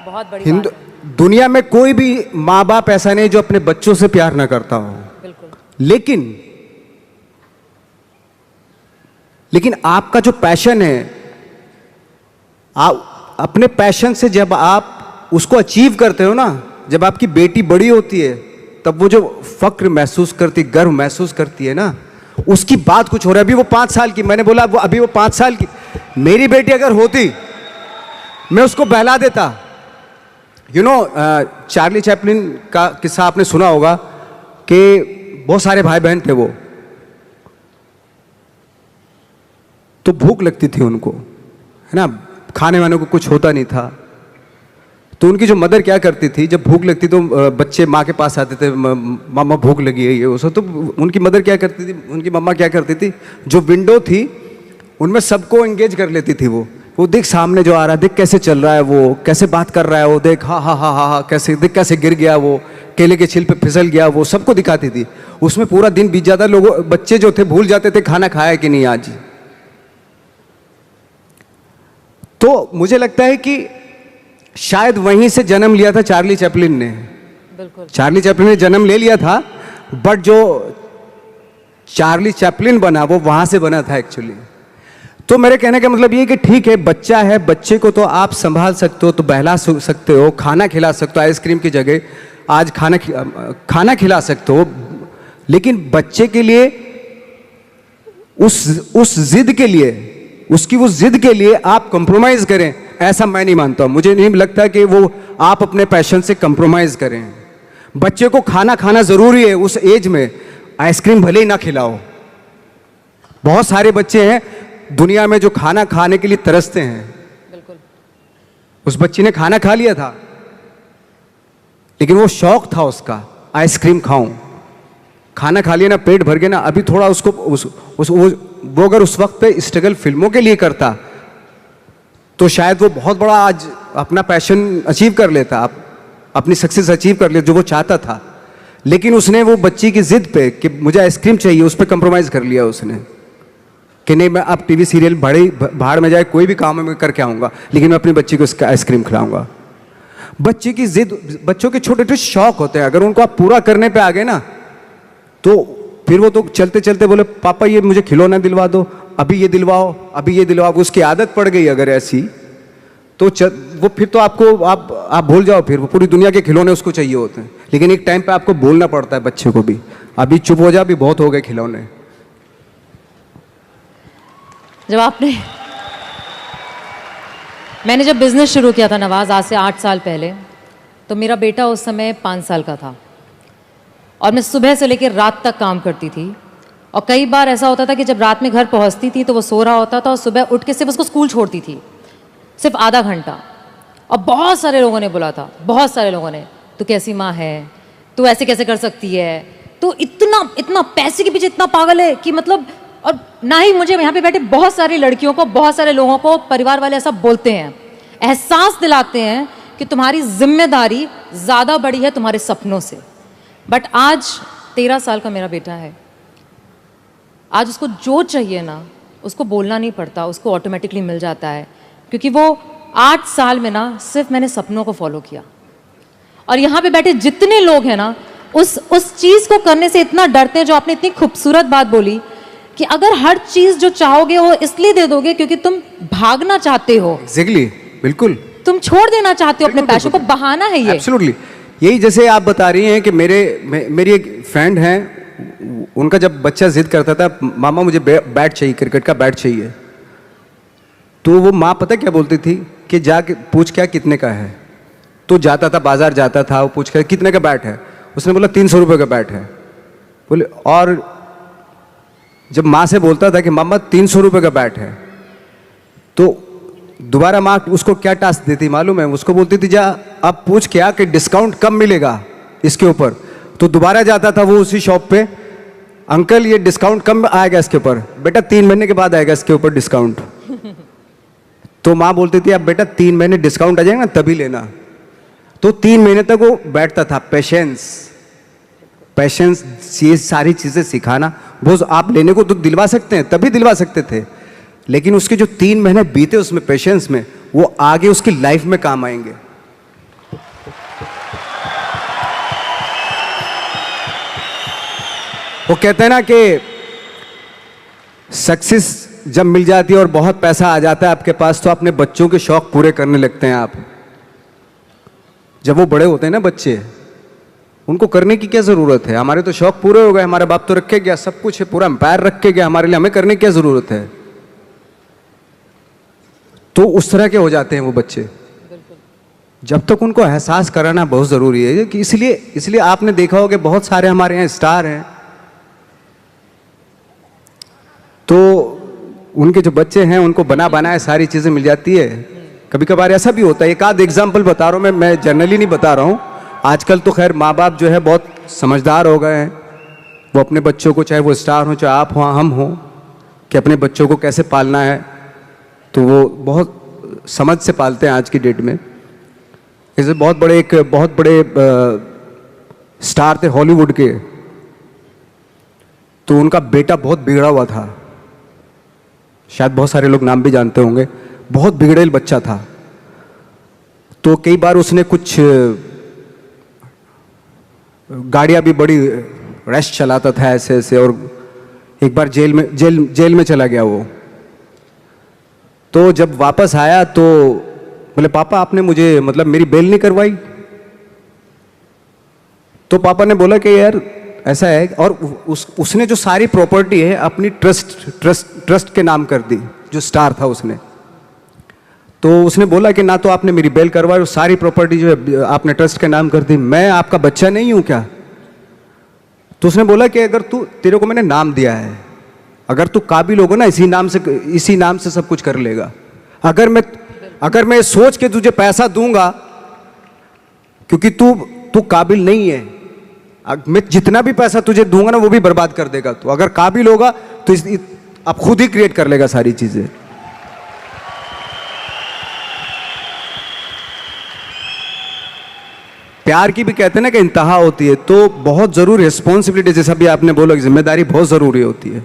S1: बहुत बड़ी बात है।
S2: दुनिया में कोई भी माँ बाप ऐसा नहीं जो अपने बच्चों से प्यार ना करता हो,
S1: बिल्कुल।
S2: लेकिन आपका जो पैशन है, आप अपने पैशन से जब आप उसको अचीव करते हो ना, जब आपकी बेटी बड़ी होती है, तब वो जो फक्र महसूस करती, गर्व महसूस करती है ना, उसकी बात कुछ हो रहा है। अभी वो 5 साल की, मैंने बोला अभी वो 5 साल की, मेरी बेटी अगर होती मैं उसको बहला देता। यू नो, चार्ली चैपलिन का किस्सा आपने सुना होगा कि बहुत सारे भाई बहन थे वो, तो भूख लगती थी उनको, है ना, खाने वाने को कुछ होता नहीं था। तो उनकी जो मदर क्या करती थी, जब भूख लगती तो बच्चे माँ के पास आते थे, मामा भूख लगी है ये वो, तो उनकी मदर क्या करती थी, उनकी मम्मा क्या करती थी, जो विंडो थी उनमें सबको एंगेज कर लेती थी। वो देख सामने जो आ रहा है, देख कैसे चल रहा है, वो कैसे बात कर रहा है, वो देख हा हा हा हा हा, कैसे देख कैसे गिर गया, वो केले के छिल पे फिसल गया, वो सबको दिखाती थी। उसमें पूरा दिन बीत जाता, लोगों बच्चे जो थे भूल जाते थे खाना खाया कि नहीं आज। तो मुझे लगता है कि शायद वहीं से जन्म लिया था चार्ली चैपलिन ने।
S1: बिल्कुल,
S2: चार्ली चैपलिन ने जन्म ले लिया था, बट जो चार्ली चैपलिन बना वो वहां से बना था एक्चुअली। तो मेरे कहने का मतलब ये कि ठीक है, बच्चा है, बच्चे को तो आप संभाल सकते हो, तो बहला सकते हो, खाना खिला सकते हो, आइसक्रीम की जगह आज खाना खिला सकते हो, लेकिन बच्चे के लिए उस जिद के लिए, उसकी उस जिद के लिए आप कंप्रोमाइज करें, ऐसा मैं नहीं मानता। मुझे नहीं लगता कि वो आप अपने पैशन से कंप्रोमाइज करें। बच्चे को खाना जरूरी है उस एज में, आइसक्रीम भले ही ना खिलाओ। बहुत सारे बच्चे हैं दुनिया में जो खाना खाने के लिए तरसते हैं।
S1: बिल्कुल।
S2: उस बच्ची ने खाना खा लिया था, लेकिन वो शौक था उसका, आइसक्रीम खाऊं, खाना खा लिया ना, पेट भर गया ना, अभी थोड़ा उसको वो अगर उस वक्त पे स्ट्रगल फिल्मों के लिए करता तो शायद वो बहुत बड़ा आज अपना पैशन अचीव कर लेता, अपनी सक्सेस अचीव कर लेता जो वो चाहता था। लेकिन उसने वो बच्ची की जिद पे कि मुझे आइसक्रीम चाहिए, उस पर कंप्रोमाइज़ कर लिया उसने कि नहीं मैं अब टीवी सीरियल भाड़ में जाए कोई भी काम मैं करके आऊँगा, लेकिन मैं अपनी बच्ची को इसका आइसक्रीम खिलाऊंगा। बच्चे की जिद, बच्चों के छोटे छोटे शौक होते हैं, अगर उनको आप पूरा करने पे आ गए ना तो फिर वो तो चलते चलते बोले पापा ये मुझे खिलौना दिलवा दो, अभी ये दिलवाओ, अभी ये दिलवाओ। उसकी आदत पड़ गई अगर ऐसी तो वो फिर तो आपको आप भूल जाओ, फिर वो पूरी दुनिया के खिलौने उसको चाहिए होते हैं। लेकिन एक टाइम पे आपको बोलना पड़ता है बच्चे को भी, अभी चुप हो जा, अभी बहुत हो गए खिलौने।
S1: मैंने जब बिजनेस शुरू किया था नवाज, आज से 8 साल पहले, तो मेरा बेटा उस समय 5 साल का था और मैं सुबह से लेकर रात तक काम करती थी। और कई बार ऐसा होता था कि जब रात में घर पहुंचती थी तो वो सो रहा होता था और सुबह उठ के सिर्फ उसको स्कूल छोड़ती थी, सिर्फ आधा घंटा। और बहुत सारे लोगों ने बोला था, बहुत सारे लोगों ने, तू कैसी माँ है, तू ऐसे कैसे कर सकती है, तू इतना पैसे के पीछे इतना पागल है कि मतलब। और ना ही मुझे यहाँ पे बैठे बहुत सारी लड़कियों को, बहुत सारे लोगों को परिवार वाले ऐसा बोलते हैं, एहसास दिलाते हैं कि तुम्हारी जिम्मेदारी ज़्यादा बड़ी है तुम्हारे सपनों से। बट आज 13 साल का मेरा बेटा है, आज उसको जो चाहिए ना उसको बोलना नहीं पड़ता, उसको ऑटोमेटिकली मिल जाता है, क्योंकि वो 8 साल में ना सिर्फ मैंने सपनों को फॉलो किया। और यहाँ पे बैठे जितने लोग हैं ना उस चीज़ को करने से इतना डरते हैं, जो आपने इतनी खूबसूरत बात बोली कि अगर हर चीज़ जो चाहोगे वो इसलिए दे दोगे क्योंकि तुम भागना चाहते हो।
S2: एग्जैक्टली, बिल्कुल,
S1: तुम छोड़ देना चाहते हो अपने पैशन को, बहाना है ये।
S2: एब्सोल्युटली। यही जैसे आप बता रही हैं कि मेरी एक फ्रेंड हैं, उनका जब बच्चा जिद करता था मामा मुझे बैट चाहिए, क्रिकेट का बैट चाहिए, तो वो माँ पता क्या बोलती थी कि जाके पूछ क्या कितने का है। तो जाता था, बाजार जाता था, वो पूछ कर कितने का बैट है, उसने बोला 300 रुपये का बैट है। बोले, और जब माँ से बोलता था कि मामा 300 रुपये का बैट है, तो दोबारा माँ उसको क्या टास्क देती मालूम है, उसको बोलती थी जा अब पूछ क्या कि डिस्काउंट कब मिलेगा इसके ऊपर। तो दोबारा जाता था वो उसी शॉप पे, अंकल ये डिस्काउंट कब आएगा इसके ऊपर। बेटा 3 महीने के बाद आएगा इसके ऊपर डिस्काउंट। तो माँ बोलती थी अब बेटा 3 महीने डिस्काउंट आ जाएगा ना तभी लेना। तो 3 महीने तक वो बैठता था। पेशेंस ये सारी चीज़ें सिखाना, वो आप लेने को तो दिलवा सकते हैं, तभी दिलवा सकते थे, लेकिन उसके जो 3 महीने बीते उसमें पेशेंस में, वो आगे उसकी लाइफ में काम आएंगे। वो कहते हैं ना कि सक्सेस जब मिल जाती है और बहुत पैसा आ जाता है आपके पास, तो अपने बच्चों के शौक पूरे करने लगते हैं आप। जब वो बड़े होते हैं ना बच्चे, उनको करने की क्या ज़रूरत है, हमारे तो शौक पूरे हो गए, हमारे बाप तो रख के गया, सब कुछ है, पूरा एम्पायर रख के गया हमारे लिए, हमें करने की क्या ज़रूरत है। तो उस तरह के हो जाते हैं वो बच्चे। जब तक उनको एहसास कराना बहुत ज़रूरी है कि इसलिए आपने देखा होगा बहुत सारे हमारे यहाँ स्टार हैं, तो उनके जो बच्चे हैं उनको बना बनाए सारी चीज़ें मिल जाती है। कभी कभार ऐसा भी होता है, एक आध एग्जाम्पल बता रहा हूँ मैं जनरली नहीं बता रहा हूँ। आजकल तो खैर माँ बाप जो है बहुत समझदार हो गए हैं, वो अपने बच्चों को, चाहे वो स्टार हो चाहे आप हो हम हो, कि अपने बच्चों को कैसे पालना है, तो वो बहुत समझ से पालते हैं आज की डेट में। जैसे बहुत बड़े स्टार थे हॉलीवुड के, तो उनका बेटा बहुत बिगड़ा हुआ था, शायद बहुत सारे लोग नाम भी जानते होंगे, बहुत बिगड़ेल बच्चा था। तो कई बार उसने कुछ गाड़ियाँ भी बड़ी रैश चलाता था ऐसे ऐसे, और एक बार जेल में चला गया वो। तो जब वापस आया तो बोले पापा आपने मुझे मतलब मेरी बेल नहीं करवाई। तो पापा ने बोला कि यार ऐसा है, और उसने जो सारी प्रॉपर्टी है अपनी ट्रस्ट के नाम कर दी, जो स्टार था उसने। तो उसने बोला कि ना तो आपने मेरी बेल करवाई और सारी प्रॉपर्टी जो है आपने ट्रस्ट के नाम कर दी, मैं आपका बच्चा नहीं हूं क्या। तो उसने बोला कि अगर तेरे को मैंने नाम दिया है, अगर तू काबिल होगा ना इसी नाम से सब कुछ कर लेगा। अगर मैं सोच के तुझे पैसा दूंगा क्योंकि तू काबिल नहीं है, मैं जितना भी पैसा तुझे दूंगा ना वो भी बर्बाद कर देगा तू, अगर काबिल होगा तो अब खुद ही क्रिएट कर लेगा सारी चीजें। प्यार की भी कहते हैं ना कि इंतहा होती है, तो बहुत जरूरी रिस्पॉन्सिबिलिटी, जैसा भी आपने बोला, जिम्मेदारी बहुत जरूरी होती है।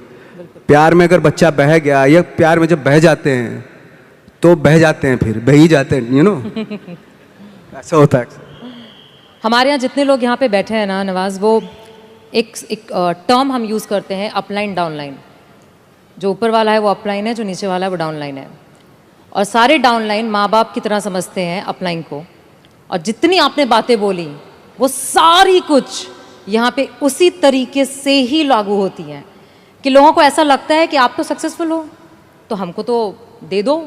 S2: प्यार में अगर बच्चा बह गया, या प्यार में जब बह जाते हैं तो बह जाते हैं, फिर बह ही जाते हैं, यू नो ऐसा होता है।
S1: हमारे यहाँ जितने लोग यहाँ पे बैठे हैं ना नवाज, वो एक टर्म हम यूज़ करते हैं, अपलाइन डाउनलाइन। जो ऊपर वाला है वो अपलाइन है, जो नीचे वाला है वो डाउनलाइन है। और सारे डाउनलाइन माँ बाप की तरह समझते हैं अपलाइन को। और जितनी आपने बातें बोली वो सारी कुछ यहाँ पे उसी तरीके से ही लागू होती हैं कि लोगों को ऐसा लगता है कि आप तो सक्सेसफुल हो तो हमको तो दे दो,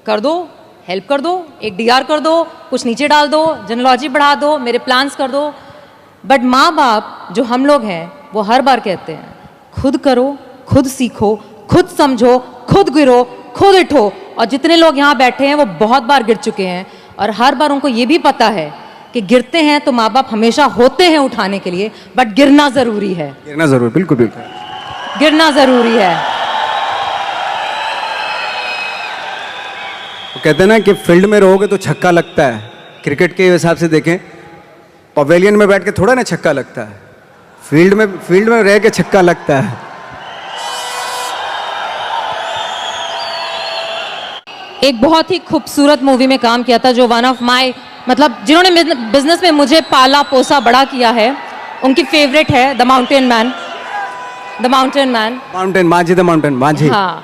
S1: कर दो, हेल्प कर दो, एक डीआर कर दो, कुछ नीचे डाल दो, जेनोलॉजी बढ़ा दो, मेरे प्लान्स कर दो। बट माँ बाप जो हम लोग हैं वो हर बार कहते हैं खुद करो, खुद सीखो, खुद समझो, खुद गिरो, खुद उठो। और जितने लोग यहाँ बैठे हैं वो बहुत बार गिर चुके हैं और हर बार उनको ये भी पता है कि गिरते हैं तो माँ बाप हमेशा होते हैं उठाने के लिए, बट गिरना ज़रूरी है।
S2: गिरना ज़रूरी, बिल्कुल बिल्कुल
S1: गिरना ज़रूरी है।
S2: वो कहते हैं ना कि फील्ड में रहोगे तो छक्का लगता है। क्रिकेट के हिसाब से देखें, पवेलियन में बैठ के थोड़ा ना छक्का लगता है, फील्ड में रह के छक्का लगता है।
S1: एक बहुत ही खूबसूरत मूवी में काम किया था जो वन ऑफ माय, मतलब जिन्होंने बिजनेस में मुझे पाला पोसा बड़ा किया है, उनकी फेवरेट है the mountain man. The mountain man,
S2: mountain माझी, द माउंटेन माझी।
S1: हाँ,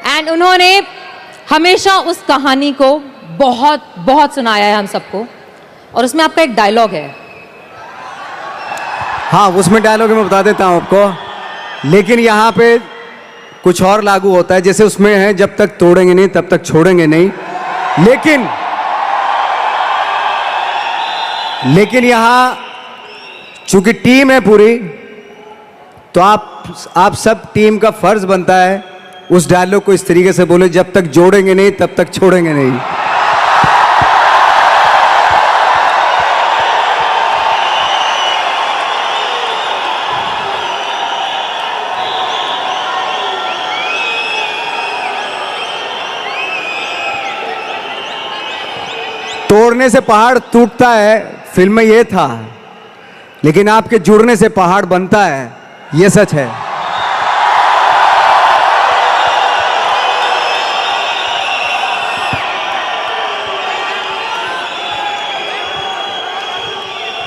S1: एंड उन्होंने हमेशा उस कहानी को बहुत बहुत सुनाया है हम सबको। और उसमें आपका एक डायलॉग है।
S2: हाँ, उसमें डायलॉग मैं बता देता हूँ आपको, लेकिन यहाँ पे कुछ और लागू होता है। जैसे उसमें है, जब तक तोड़ेंगे नहीं तब तक छोड़ेंगे नहीं। लेकिन यहाँ चूंकि टीम है पूरी, तो आप सब टीम का फर्ज बनता है उस डायलॉग को इस तरीके से बोले, जब तक जोड़ेंगे नहीं तब तक छोड़ेंगे नहीं। तोड़ने से पहाड़ टूटता है, फिल्म में ये था, लेकिन आपके जुड़ने से पहाड़ बनता है, ये सच है।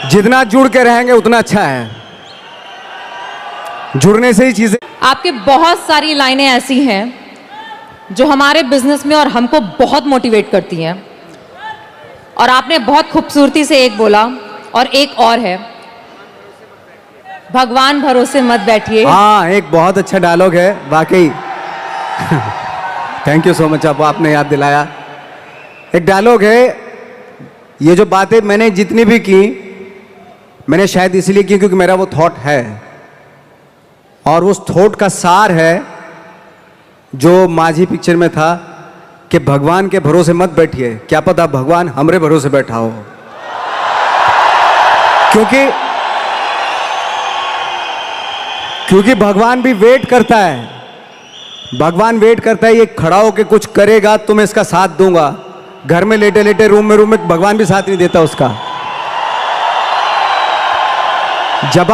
S2: जितना जुड़ के रहेंगे उतना अच्छा है, जुड़ने से ही चीजें।
S1: आपके बहुत सारी लाइनें ऐसी हैं जो हमारे बिजनेस में और हमको बहुत मोटिवेट करती हैं। और आपने बहुत खूबसूरती से एक बोला, और एक और है, भगवान भरोसे मत बैठिए।
S2: हाँ, एक बहुत अच्छा डायलॉग है वाकई। थैंक यू सो मच, आपने याद दिलाया। एक डायलॉग है, ये जो बातें मैंने जितनी भी की, मैंने शायद इसलिए की क्योंकि मेरा वो थॉट है, और उस थॉट का सार है जो माझी पिक्चर में था कि भगवान के भरोसे मत बैठिए, क्या पता भगवान हमरे भरोसे बैठा हो। क्योंकि भगवान भी वेट करता है, भगवान वेट करता है, ये खड़ा होके कुछ करेगा तो मैं इसका साथ दूंगा। घर में लेटे लेटे रूम में भगवान भी साथ नहीं देता उसका। जब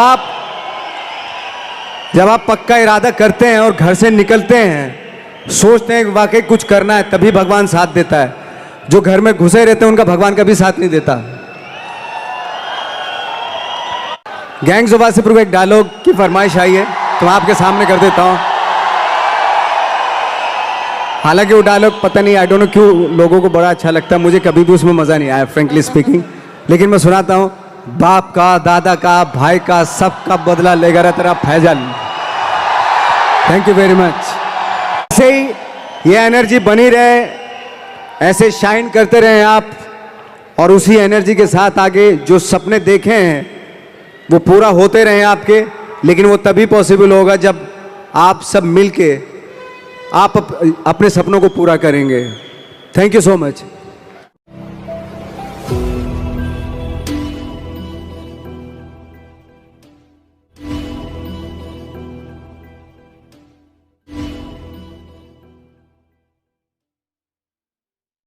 S2: आप पक्का इरादा करते हैं और घर से निकलते हैं, सोचते हैं वाकई कुछ करना है, तभी भगवान साथ देता है। जो घर में घुसे रहते हैं उनका भगवान कभी साथ नहीं देता। गैंग्स ऑफ वासेपुर को एक डायलॉग की फरमाइश आई है, तो मैं आपके सामने कर देता हूं। हालांकि वो डायलॉग पता नहीं, आई डोंट नो क्यों लोगों को बड़ा अच्छा लगता है, मुझे कभी भी उसमें मजा नहीं आया फ्रेंकली स्पीकिंग, लेकिन मैं सुनाता हूं। बाप का, दादा का, भाई का, सबका बदला लेगा रे तेरा Faizal. Thank you very much. ऐसे ही ये एनर्जी बनी रहे, ऐसे शाइन करते रहे आप, और उसी एनर्जी के साथ आगे जो सपने देखे हैं वो पूरा होते रहे आपके। लेकिन वो तभी पॉसिबल होगा जब आप सब मिलके आप अपने सपनों को पूरा करेंगे। Thank you so much.